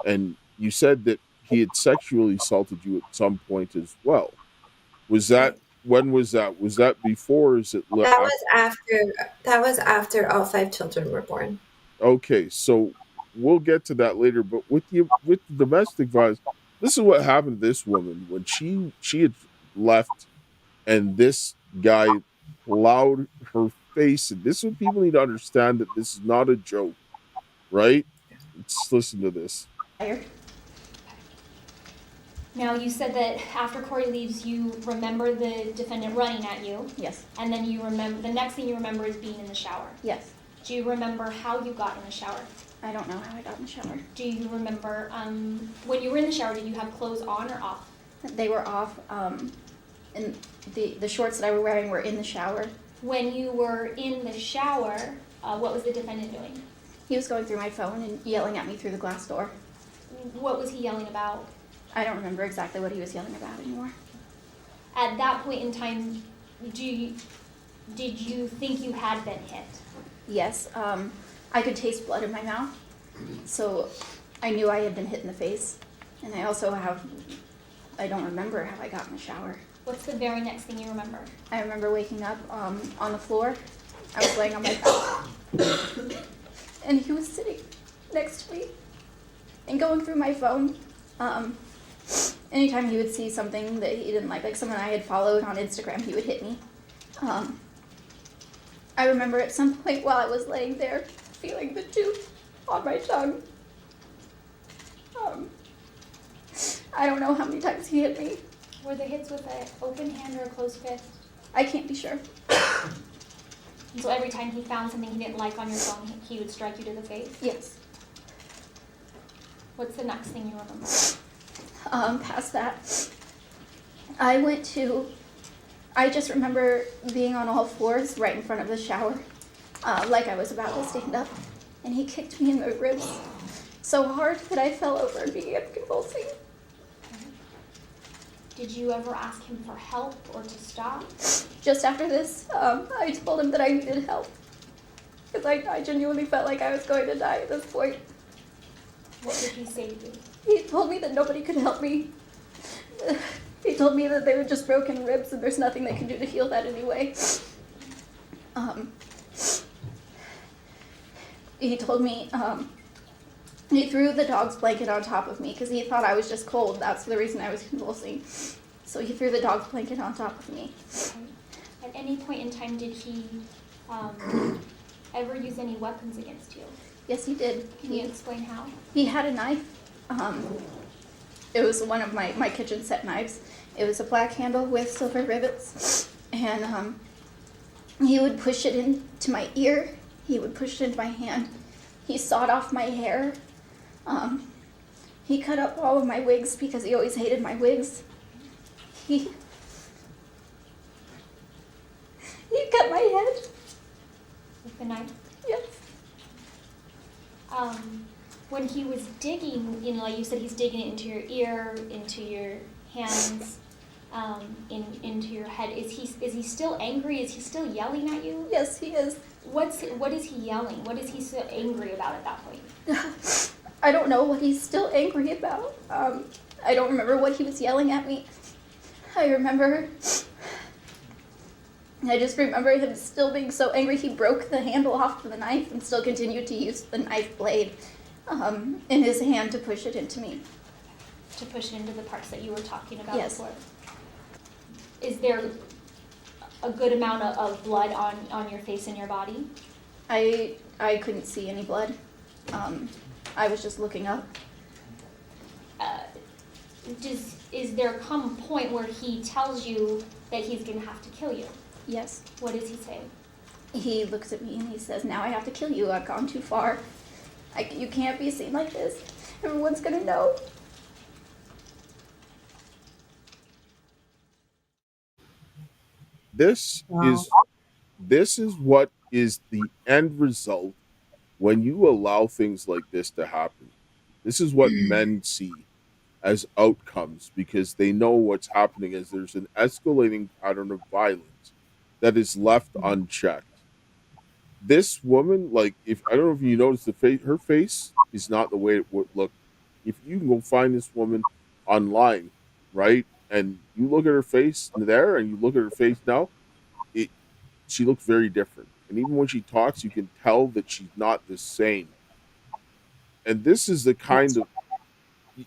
and you said that he had sexually assaulted you at some point as well. Was that when was that? Was that before? Or is it that was after? That was after all 5 children were born. Okay, so we'll get to that later. But with domestic violence, this is what happened to this woman when she had left, and this guy plowed her face. And this is what people need to understand, that this is not a joke, right? Let's listen to this. Now, you said that after Corey leaves, you remember the defendant running at you. Yes. And then you remember, the next thing you remember is being in the shower. Yes. Do you remember how you got in the shower? I don't know how I got in the shower. Do you remember, when you were in the shower, did you have clothes on or off? They were off, and the shorts that I was wearing were in the shower. When you were in the shower, what was the defendant doing? He was going through my phone and yelling at me through the glass door. What was he yelling about? I don't remember exactly what he was yelling about anymore. At that point in time, did you think you had been hit? Yes, I could taste blood in my mouth, so I knew I had been hit in the face. And I also I don't remember how I got in the shower. What's the very next thing you remember? I remember waking up on the floor. I was laying on my back, and he was sitting next to me and going through my phone. Anytime he would see something that he didn't like someone I had followed on Instagram, he would hit me. I remember at some point while I was laying there, feeling the tooth on my tongue I don't know how many times he hit me. Were the hits with an open hand or a closed fist? I can't be sure. And so every time he found something he didn't like on your phone, he would strike you to the face? Yes. What's the next thing you remember? Past that, I just remember being on all fours right in front of the shower, like I was about to stand up, and he kicked me in the ribs so hard that I fell over and began convulsing. Did you ever ask him for help or to stop? Just after this, I told him that I needed help, because I genuinely felt like I was going to die at this point. What did he say to you? He told me that nobody could help me. He told me that they were just broken ribs and there's nothing they can do to heal that anyway. He told me, he threw the dog's blanket on top of me because he thought I was just cold. That's the reason I was convulsing. So he threw the dog's blanket on top of me. At any point in time, did he ever use any weapons against you? Yes, he did. Can you explain how? He had a knife. It was one of my kitchen set knives. It was a black handle with silver rivets. And he would push it into my ear. He would push it into my hand. He sawed off my hair. He cut up all of my wigs because he always hated my wigs. He cut my head. With the knife? Yes. When he was digging, like you said, he's digging it into your ear, into your hands, into your head. Is he still angry? Is he still yelling at you? Yes, he is. What is he yelling? What is he so angry about at that point? I don't know what he's still angry about. I don't remember what he was yelling at me. I just remember him still being so angry he broke the handle off of the knife and still continued to use the knife blade in his hand to push it into me. To push it into the parts that you were talking about Yes. before. Is there a good amount of blood on your face and your body? I couldn't see any blood. I was just looking up. Is there come a point where he tells you that he's going to have to kill you? Yes. What does he say? He looks at me and he says, "Now I have to kill you. I've gone too far. You can't be seen like this. Everyone's gonna know." This is what is the end result when you allow things like this to happen. This is what men see as outcomes because they know what's happening is there's an escalating pattern of violence that is left unchecked. This woman, like, if I don't know if you notice the face, her face is not the way it would look. If you can go find this woman online, right, and you look at her face there and you look at her face now, she looks very different. And even when she talks, you can tell that she's not the same. And this is the kind of,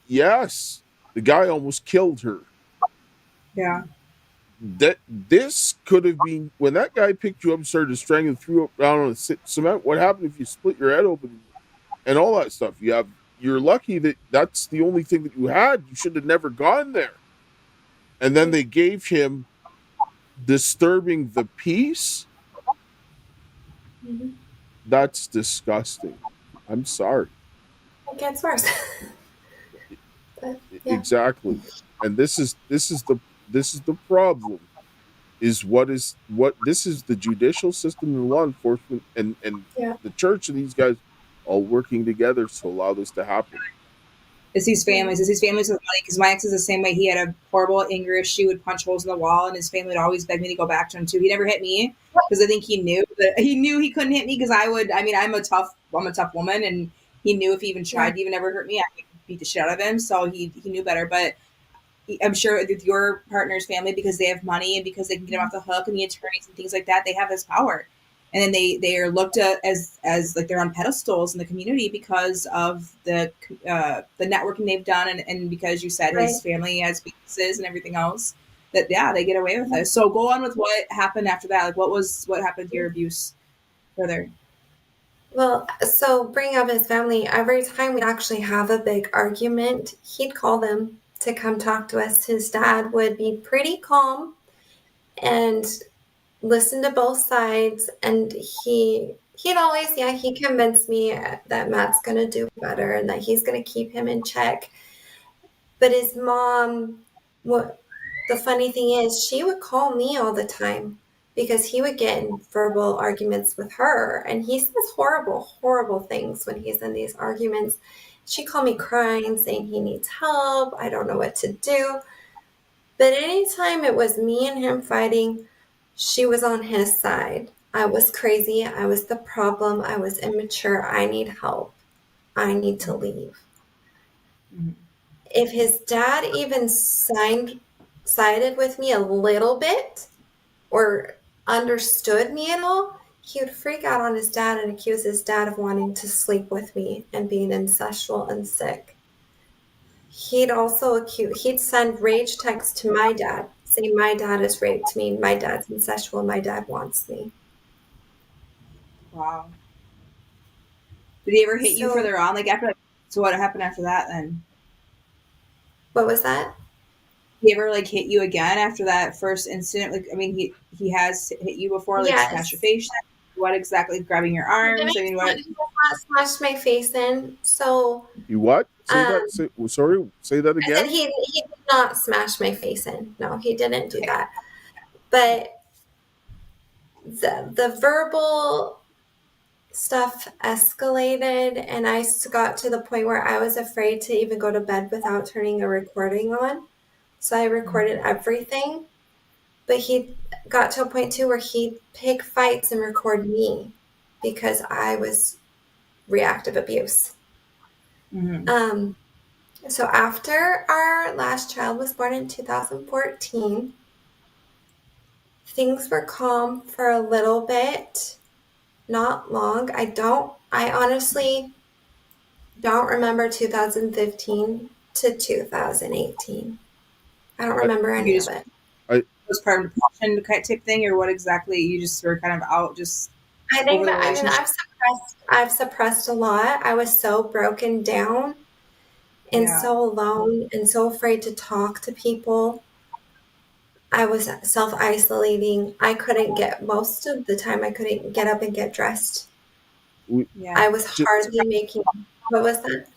yes, the guy almost killed her. Yeah. This could have been when that guy picked you up and started to strangle, threw up down on the cement. What happened if you split your head open and all that stuff? You're lucky that that's the only thing that you had. You should have never gone there. And then they gave him disturbing the peace. Mm-hmm. That's disgusting. I'm sorry. It gets worse. But, yeah. Exactly. And this is the problem. This is the judicial system and law enforcement and the church and these guys all working together to allow this to happen. It's these families with money, because my ex is the same way. He had a horrible anger issue, would punch holes in the wall, and his family would always beg me to go back to him too. He never hit me because I think he knew he couldn't hit me because I'm a tough woman, and he knew if he even tried to even ever hurt me, I could beat the shit out of him. So he knew better. But I'm sure with your partner's family, because they have money and because they can get him off the hook and the attorneys and things like that, they have this power. And then they are looked at as like they're on pedestals in the community because of the networking they've done and because you said his family has businesses and everything else that they get away with it. So go on with what happened after that. Like what happened with your abuse further? Well, so bringing up his family, every time we'd actually have a big argument, he'd call them to come talk to us. His dad would be pretty calm and listen to both sides, and he'd always, he convinced me that Matt's going to do better and that he's going to keep him in check. But his mom, the funny thing is, she would call me all the time because he would get in verbal arguments with her, and he says horrible, horrible things when he's in these arguments. She'd call me crying, saying he needs help, I don't know what to do. But anytime it was me and him fighting, she was on his side. I was crazy, I was the problem, I was immature, I need help, I need to leave. Mhm. If his dad even sided with me a little bit or understood me at all, he would freak out on his dad and accuse his dad of wanting to sleep with me and being incestual and sick. He'd send rage texts to my dad, saying my dad has raped me, my dad's incestual, my dad wants me. Wow. Did he ever hit you So- further on? Like after, so what happened after that then? What was that? He ever like hit you again after that first incident? Like, I mean, he has hit you before, like Yes. smash your face. What exactly? Grabbing your arms? I mean, what? He does not smash my face in. So You what? Say that. Say that I said again. he did not smash my face in. No, he didn't do that. But the verbal stuff escalated, and I got to the point where I was afraid to even go to bed without turning a recording on. So I recorded everything. But he got to a point too where he'd pick fights and record me because I was reactive abuse. Mhm. So after our last child was born in 2014, things were calm for a little bit, not long. I honestly don't remember 2015 to 2018. I don't remember any of it. Postpartum depression type thing, or what exactly? You just were kind of out, just I think over the that, I mean, relationship? I've suppressed a lot. I was so broken down and Yeah. so alone and so afraid to talk to people. I was self-isolating. Most of the time, I couldn't get up and get dressed. Yeah. I was hardly making, what was that?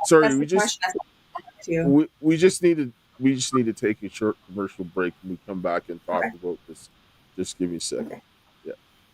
Sorry, That's we the just question. That's too. we just need to take a short commercial break, and we come back and talk about this. Just give me a second. Okay.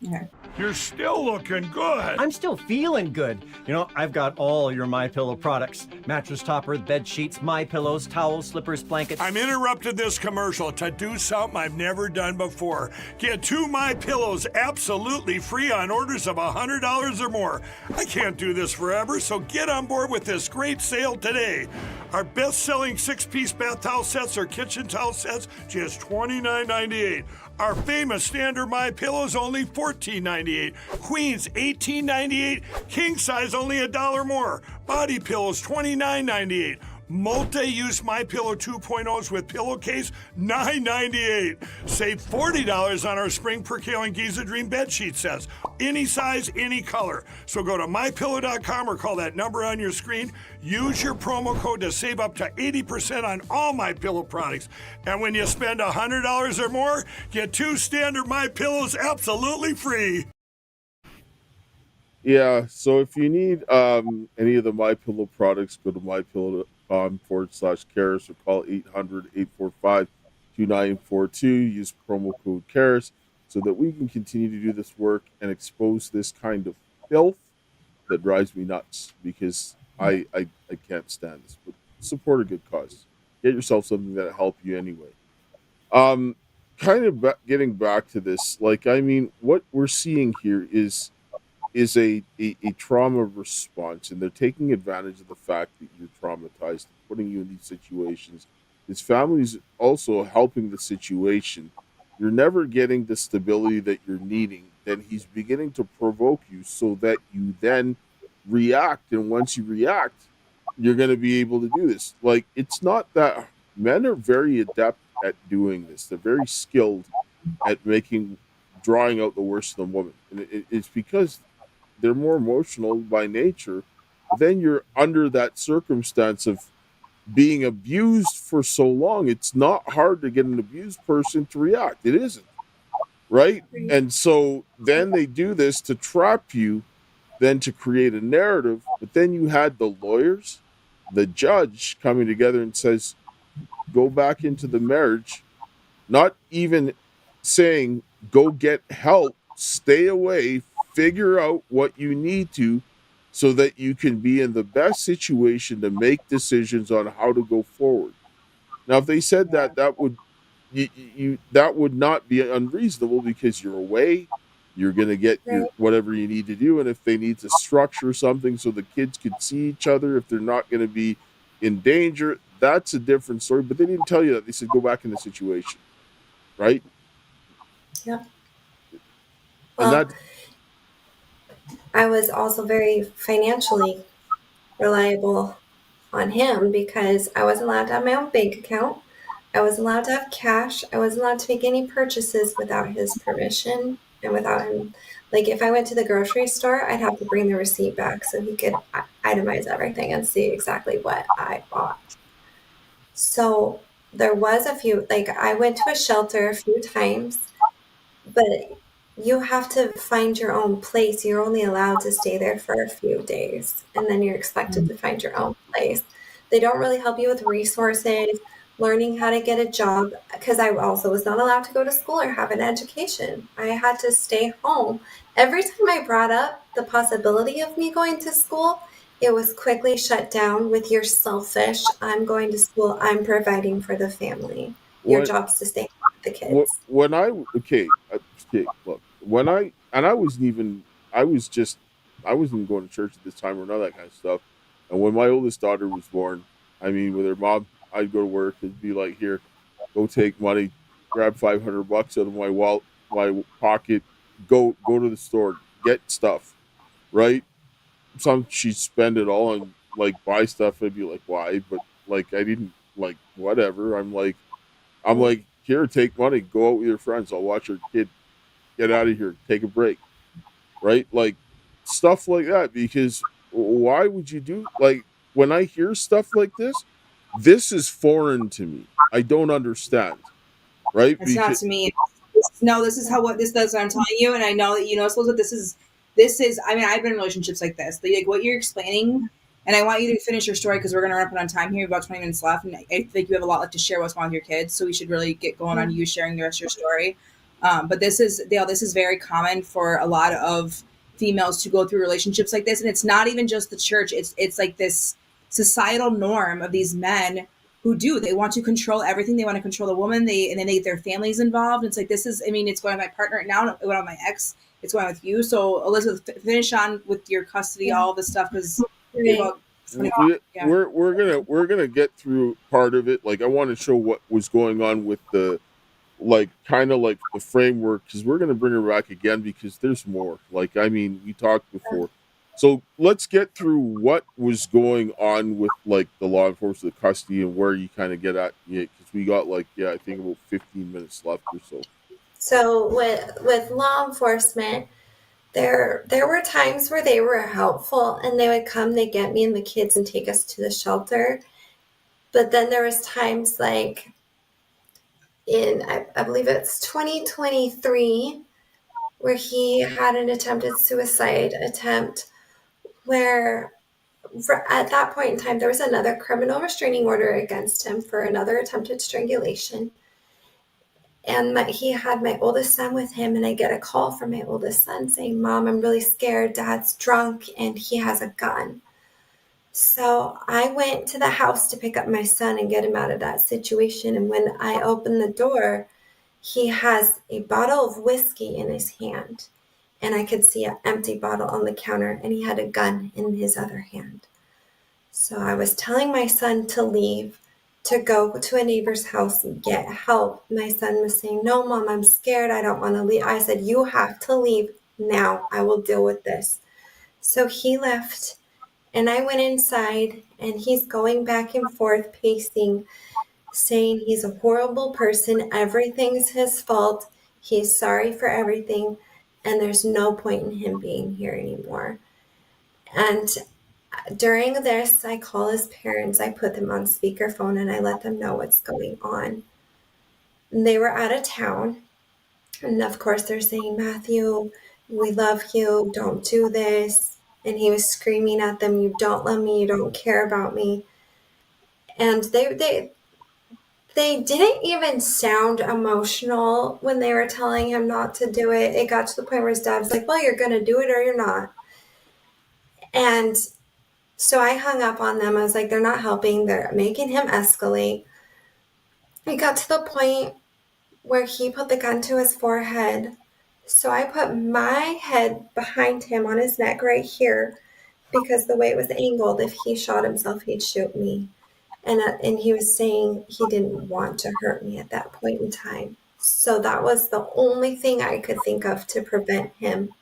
Okay. You're still looking good. I'm still feeling good. You know, I've got all your My Pillow products: mattress topper, bed sheets, My Pillows, towels, slippers, blankets. I'm interrupting this commercial to do something I've never done before. Get 2 My Pillows absolutely free on orders of $100 or more. I can't do this forever, so get on board with this great sale today. Our best-selling 6-piece bath towel sets or kitchen towel sets, just $29.98. Our famous standard My Pillows only $14.98. Queens $18.98. King size only $1 more. Body pillows $29.98. Multi-use My Pillow 2.0s with pillowcase $9.98. Save $40 on our Spring Percale and Giza Dream bed sheet sets. Any size, any color. So go to mypillow.com or call that number on your screen. Use your promo code to save up to 80% on all My Pillow products. And when you spend $100 or more, get 2 standard My Pillows absolutely free. Yeah, so if you need any of the My Pillow products, go to mypillow.com/Karis or call 800-845-2942. Use promo code Karis so that we can continue to do this work and expose this kind of filth that drives me nuts, because I can't stand this. But support a good cause. Get yourself something that'll help you anyway. Kind of getting back to this, like, I mean, what we're seeing here is a trauma response, and they're taking advantage of the fact that you're traumatized, putting you in these situations. His family's also helping the situation. You're never getting the stability that you're needing. Then he's beginning to provoke you so that you then react, and once you react, you're going to be able to do this. Like, it's not that men are very adept at doing this. They're very skilled at drawing out the worst in the woman, and it's because they're more emotional by nature. Then you're under that circumstance of being abused for so long, it's not hard to get an abused person to react. It isn't, right? And so then they do this to trap you, then to create a narrative. But then you had the lawyers, the judge coming together and says, go back into the marriage, not even saying go get help, stay away, figure out what you need to so that you can be in the best situation to make decisions on how to go forward. Now, if they said that, that would that would not be unreasonable because you're away, you're going to get your whatever you need to do, and if they need to structure something so the kids could see each other, if they're not going to be in danger, that's a different story. But they didn't tell you that. They said go back in the situation, right? Yeah. And Well, I was also very financially reliable on him because I wasn't allowed to have my own bank account. I wasn't allowed to have cash. I wasn't allowed to make any purchases without his permission and without him. Like if I went to the grocery store, I'd have to bring the receipt back so he could itemize everything and see exactly what I bought. So there was a few, like I went to a shelter a few times, but you have to find your own place. You're only allowed to stay there for a few days, and then you're expected to find your own place. They don't really help you with resources, learning how to get a job, because I also was not allowed to go to school or have an education. I had to stay home. Every time I brought up the possibility of me going to school, it was quickly shut down with "you're selfish, I'm going to school, I'm providing for the family. Your job's to stay home with the kids." When I look, when I wasn't even I wasn't going to church at this time or none of that kind of stuff. And when my oldest daughter was born, I mean, with her mom, I'd go to work and be like, "Here, go take money, grab $500 out of my wallet, my pocket, go to the store, get stuff," right? She'd spend it all and like buy stuff. I'd be like, "Why?" But like I didn't like whatever. I'm like, "Here, take money, go out with your friends. I'll watch your kid. Get out of here, take a break," right? Like stuff like that. Because why would you do like when I hear stuff like this is foreign to me. I don't understand, right? It's not to me. No, this is what this does. What I'm telling you, and I know that you know, Elizabeth. This is. I mean, I've been in relationships like this. Like what you're explaining, and I want you to finish your story because we're going to run up on time here. About 20 minutes left, and I think you have a lot left to share what's going on with your kids. So we should really get going on you sharing the rest of your story. But this is Dale. This is very common for a lot of females to go through relationships like this, and it's not even just the church. It's like this societal norm of these men who they want to control everything. They want to control the woman. And then they get their families involved. It's like, this is, I mean, it's going on my partner now. It went on my ex. It's going with you. So Elizabeth, finish on with your custody, all this stuff. Cause we're gonna get through part of it. Like I want to show what was going on with the, like kind of like the framework. Cause we're going to bring her back again because there's more. Like, I mean, we talked before. So let's get through what was going on with like the law enforcement, the custody, and where you kind of get at it, because we got like I think about 15 minutes left or so. So with law enforcement, there were times where they were helpful and they would come, they get me and the kids and take us to the shelter. But then there was times like in I believe it's 2023 where he had an attempted suicide attempt, where at that point in time, there was another criminal restraining order against him for another attempted strangulation. And he had my oldest son with him, and I get a call from my oldest son saying, "Mom, I'm really scared. Dad's drunk, and he has a gun." So I went to the house to pick up my son and get him out of that situation. And when I opened the door, he has a bottle of whiskey in his hand. And I could see an empty bottle on the counter, and he had a gun in his other hand. So I was telling my son to leave, to go to a neighbor's house and get help. My son was saying, "No, Mom, I'm scared. I don't want to leave." I said, "You have to leave now. I will deal with this." So he left, and I went inside, and he's going back and forth, pacing, saying he's a horrible person. Everything's his fault. He's sorry for everything. And there's no point in him being here anymore. And During this, I call his parents, I put them on speakerphone, and I let them know what's going on. And they were out of town. And of course, they're saying, Matthew, we love you. Don't do this. And he was screaming at them, you don't love me. You don't care about me. And they didn't even sound emotional when they were telling him not to do it. It got to the point where his dad was like, well, you're going to do it or you're not. And so I hung up on them. I was like, they're not helping. They're making him escalate. It got to the point where he put the gun to his forehead. So I put my head behind him on his neck right here, because the way it was angled, if he shot himself, he'd shoot me. And he was saying he didn't want to hurt me at that point in time. So that was the only thing I could think of to prevent him.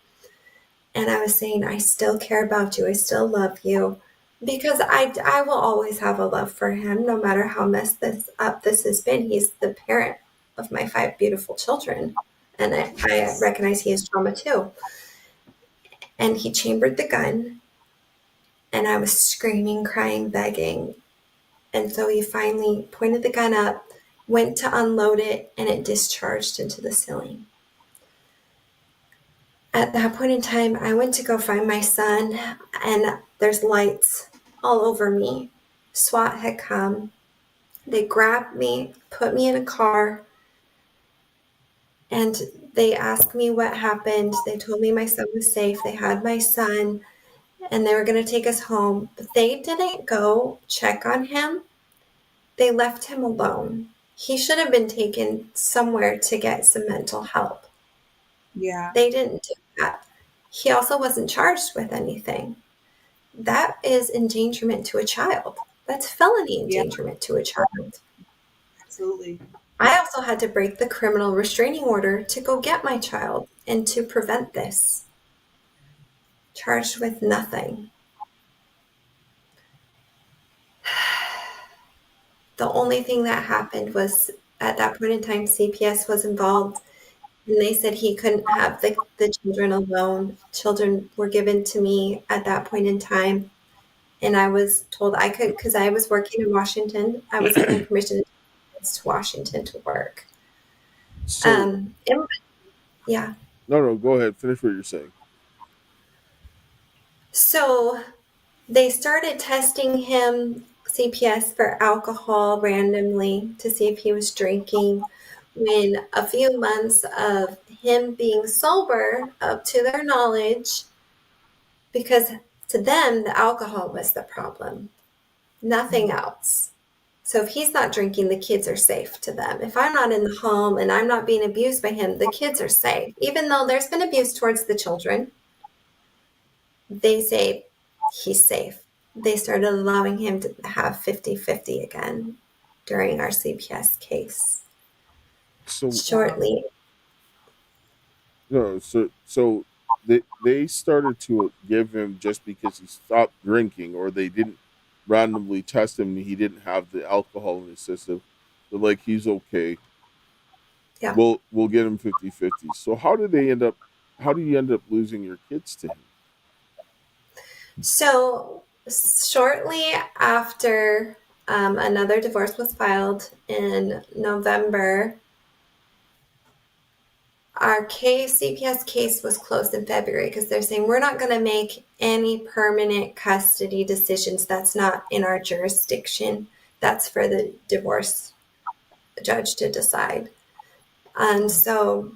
And I was saying, I still care about you. I still love you. Because I will always have a love for him, no matter how messed up this has been. He's the parent of my 5 beautiful children. And I recognize he has trauma too. And he chambered the gun. And I was screaming, crying, begging. And so he finally pointed the gun up, went to unload it, and it discharged into the ceiling. At that point in time, I went to go find my son, and there's lights all over me. SWAT had come. They grabbed me, put me in a car, and they asked me what happened. They told me my son was safe. They had my son, and they were going to take us home. But they didn't go check on him. They left him alone. He should have been taken somewhere to get some mental help. Yeah. They didn't do that. He also wasn't charged with anything. That is endangerment to a child. That's felony endangerment to a child. Absolutely. I also had to break the criminal restraining order to go get my child and to prevent this. Charged with nothing. The only thing that happened was, at that point in time, CPS was involved, and they said he couldn't have the children alone. Children were given to me at that point in time, and I was told I could, because I was working in Washington. I was given permission to Washington to work. So, yeah. No, go ahead. Finish what you're saying. So they started testing him, CPS, for alcohol randomly to see if he was drinking. When a few months of him being sober, up to their knowledge, because to them, the alcohol was the problem, nothing else. So if he's not drinking, the kids are safe to them. If I'm not in the home and I'm not being abused by him, the kids are safe. Even though there's been abuse towards the children, they say he's safe. They started allowing him to have 50-50 again during our CPS case. So shortly. No, so they started to give him just because he stopped drinking, or they didn't randomly test him and he didn't have the alcohol in his system. They're like, he's okay. Yeah. We'll get him 50-50. So how do you end up losing your kids to him? So shortly after another divorce was filed in November, our CPS case was closed in February, because they're saying we're not going to make any permanent custody decisions. That's not in our jurisdiction. That's for the divorce judge to decide. And so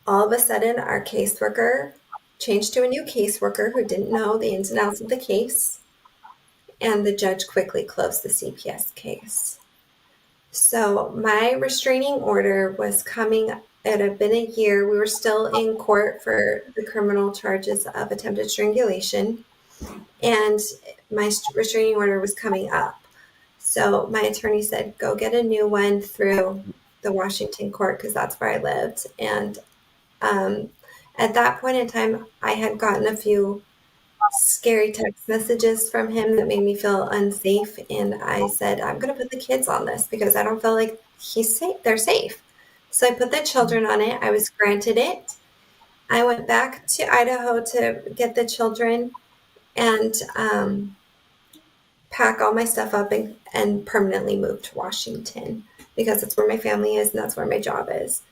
all of a sudden, our caseworker changed to a new caseworker who didn't know the ins and outs of the case, and the judge quickly closed the CPS case. So my restraining order was coming. It had been a year. We were still in court for the criminal charges of attempted strangulation, and my restraining order was coming up. So my attorney said, go get a new one through the Washington court, because that's where I lived. And at that point in time, I had gotten a few scary text messages from him that made me feel unsafe. And I said, I'm going to put the kids on this because I don't feel like he's safe. They're safe. So I put the children on it. I was granted it. I went back to Idaho to get the children. and pack all my stuff up and permanently move to Washington because that's where my family is and that's where my job is.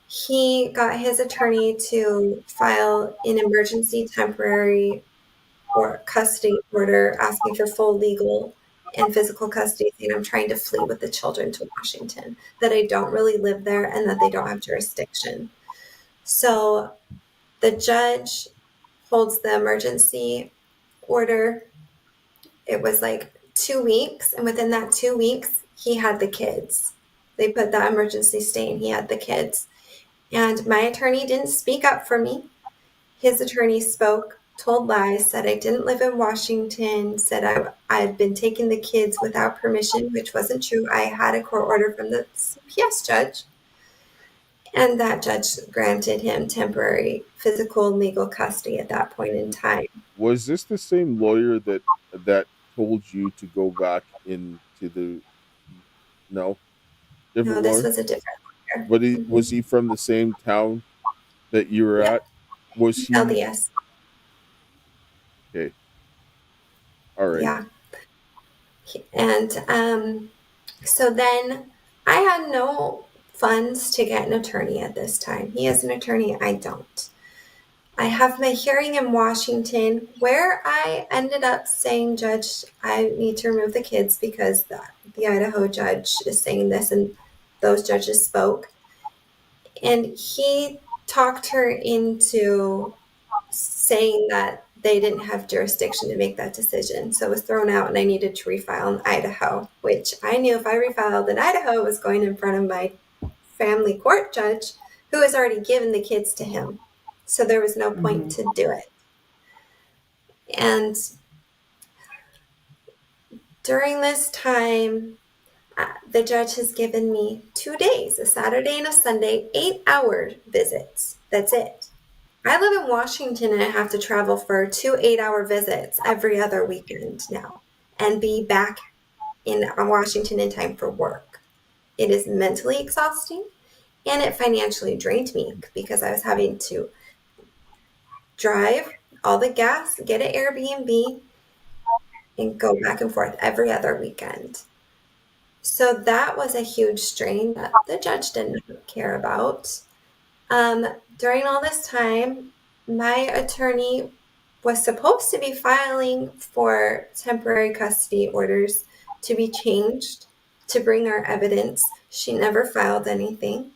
He got his attorney to file an emergency temporary or custody order asking for full legal and physical custody, saying I'm trying to flee with the children to Washington, that I don't really live there and that they don't have jurisdiction. So the judge holds the emergency order. It was like 2 weeks, and within that 2 weeks, he had the kids. They put that emergency stay and he had the kids. And my attorney didn't speak up for me. His attorney spoke, told lies, said I didn't live in Washington, said I had been taking the kids without permission, which wasn't true. I had a court order from the CPS judge. And that judge granted him temporary physical and legal custody at that point in time. Was this the same lawyer that told you to go back into the no? Different No, this lawyer? was a different lawyer. But was he from the same town that you were Yeah. at? Was he LDS. okay? All right. Yeah. And so then I had no funds to get an attorney at this time. He has an attorney, I don't. I have my hearing in Washington where I ended up saying, Judge, I need to remove the kids because the Idaho judge is saying this, and those judges spoke. And he talked her into saying that they didn't have jurisdiction to make that decision. So it was thrown out and I needed to refile in Idaho, which I knew if I refiled in Idaho, it was going in front of my family court judge who has already given the kids to him. So there was no point to do it. And during this time, the judge has given me 2 days, a Saturday and a Sunday, 8-hour visits. That's it. I live in Washington and I have to travel for 2 8-hour visits every other weekend now and be back in Washington in time for work. It is mentally exhausting and it financially drained me because I was having to drive all the gas, get an Airbnb, and go back and forth every other weekend. So that was a huge strain that the judge didn't care about. During all this time, my attorney was supposed to be filing for temporary custody orders to be changed to bring our evidence. She never filed anything.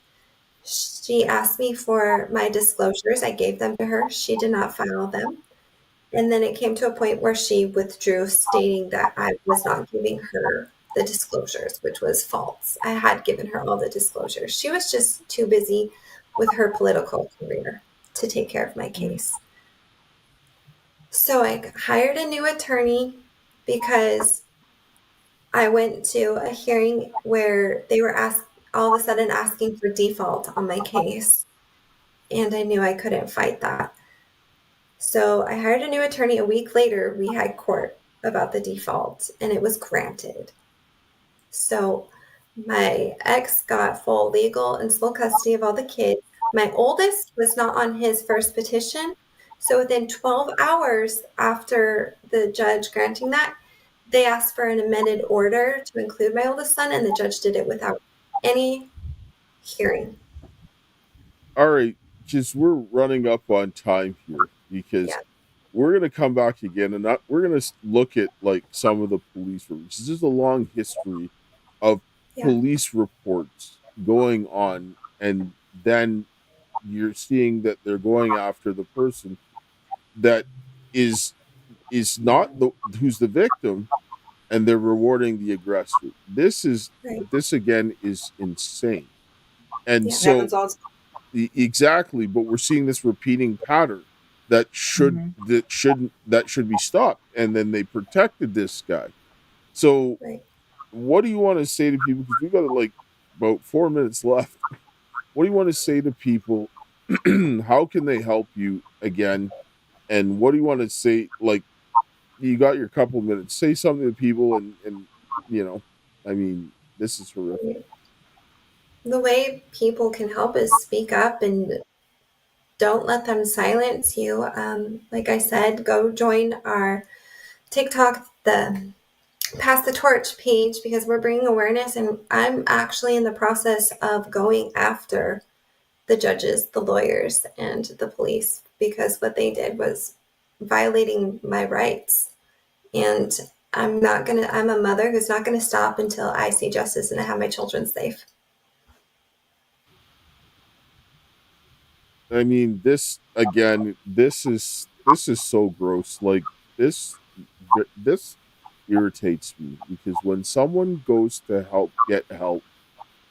She asked me for my disclosures. I gave them to her. She did not file them. And then it came to a point where she withdrew, stating that I was not giving her the disclosures, which was false. I had given her all the disclosures. She was just too busy with her political career to take care of my case. So I hired a new attorney because I went to a hearing where they were all of a sudden asking for default on my case. And I knew I couldn't fight that. So I hired a new attorney. A week later, we had court about the default, and it was granted. So my ex got full legal and full custody of all the kids. My oldest was not on his first petition. So within 12 hours after the judge granting that, they asked for an amended order to include my oldest son, and the judge did it without any hearing. All right, because we're running up on time here because we're going to come back again and we're going to look at like some of the police reports. This is a long history of police reports going on, and then you're seeing that they're going after the person that is not who's the victim, and they're rewarding the aggressor. This again is insane. And so exactly, but we're seeing this repeating pattern that should be stopped, and then they protected this guy. So what do you want to say to people, because we got like about 4 minutes left? What do you want to say to people? How can they help you again? And what do you want to say? Like, you got your couple minutes, say something to people, and you know, I mean, this is horrific. The way people can help is speak up and don't let them silence you. Like I said, go join our TikTok, the Pass the Torch page, because we're bringing awareness, and I'm actually in the process of going after the judges, the lawyers, and the police, because what they did was violating my rights. And I'm a mother who's not gonna stop until I see justice and I have my children safe. I mean, this again, this is so gross. Like this irritates me because when someone goes to get help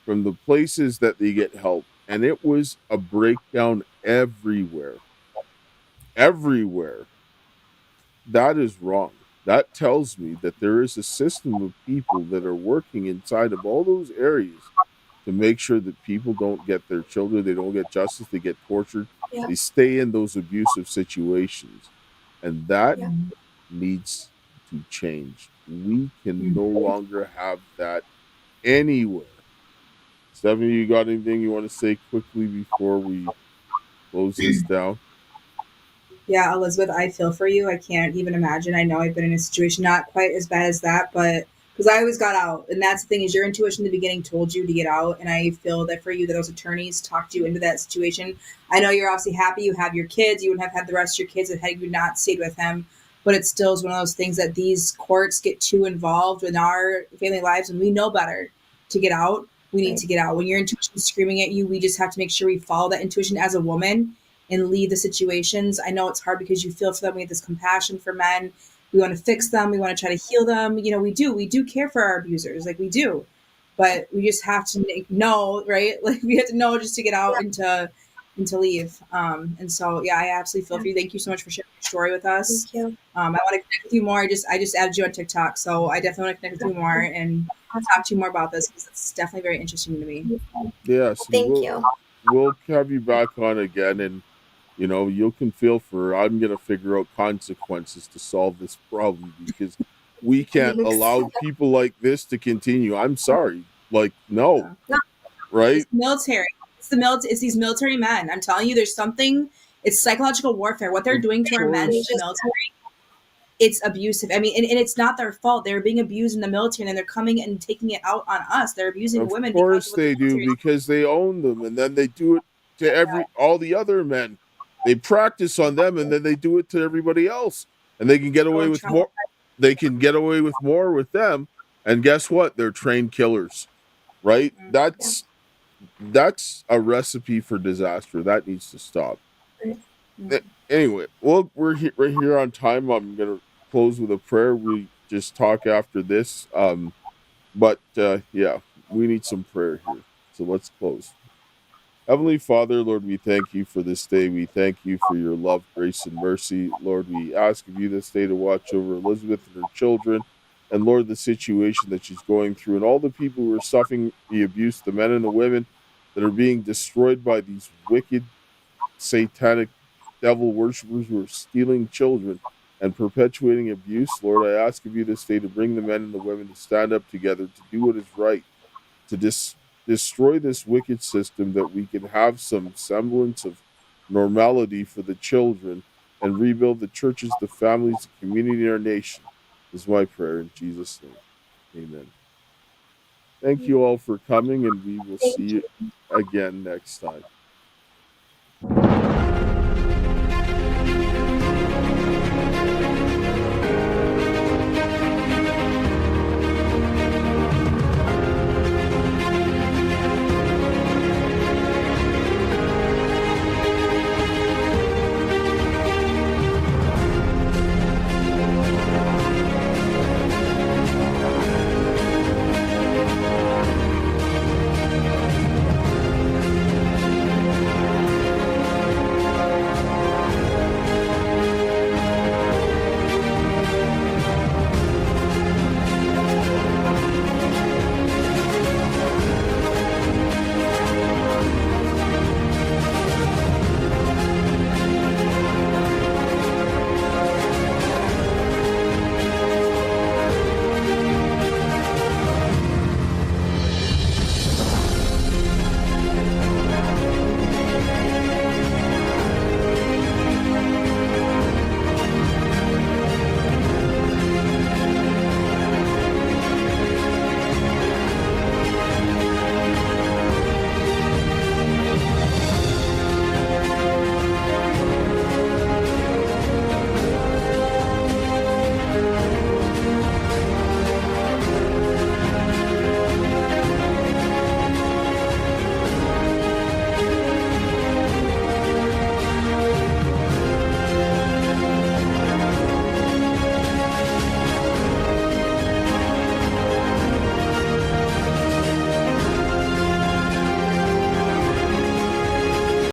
from the places that they get help, and it was a breakdown everywhere, that is wrong. That tells me that there is a system of people that are working inside of all those areas to make sure that people don't get their children, they don't get justice, they get tortured, Yeah. they stay in those abusive situations. And that Yeah. needs to change. We can no longer have that anywhere. Stephanie, you got anything you want to say quickly before we close this down? Yeah, Elizabeth, I feel for you. I can't even imagine. I know I've been in a situation not quite as bad as that, but because I always got out. And that's the thing, is your intuition in the beginning told you to get out. And I feel that for you, that those attorneys talked you into that situation. I know you're obviously happy you have your kids. You wouldn't have had the rest of your kids had you not stayed with him. But it still is one of those things that these courts get too involved in our family lives, and we know better to get out. We need to get out. When your intuition is screaming at you, we just have to make sure we follow that intuition as a woman and leave the situations. I know it's hard because you feel for them. We have this compassion for men. We want to fix them. We want to try to heal them. You know, we do care for our abusers. Like, we do, but we just have to know, right? Like, we have to know just to get out and to leave. And so, yeah, I absolutely feel for you. Thank you so much for sharing your story with us. Thank you. I want to connect with you more. I just added you on TikTok, so I definitely want to connect with you more and talk to you more about this, because it's definitely very interesting to me. Yes. Thank you. We'll have you back on again, and you know, you can feel for, I'm going to figure out consequences to solve this problem, because we can't allow people like this to continue. I'm sorry. Like, no. Right? It's military. It's these military men. I'm telling you, there's something, it's psychological warfare. What they're doing to our men in the military, it's abusive. I mean, and it's not their fault. They're being abused in the military, and then they're coming and taking it out on us. They're abusing women. Of course they do, because they own them, and then they do it to all the other men. They practice on them, and then they do it to everybody else, and they can get away with more. They can get away with more with them, and guess what? They're trained killers, right? That's a recipe for disaster. That needs to stop. Anyway, well, we're right here on time. I'm gonna close with a prayer. We just talk after this, but yeah, we need some prayer here. So let's close. Heavenly Father, Lord, we thank you for this day. We thank you for your love, grace, and mercy. Lord, we ask of you this day to watch over Elizabeth and her children, and Lord, the situation that she's going through, and all the people who are suffering the abuse, the men and the women that are being destroyed by these wicked, satanic devil worshippers who are stealing children and perpetuating abuse. Lord, I ask of you this day to bring the men and the women to stand up together, to do what is right, to destroy this wicked system, that we can have some semblance of normality for the children and rebuild the churches, the families, the community, and our nation. This is my prayer in Jesus' name. Amen. Thank you all for coming, and we will see you again next time.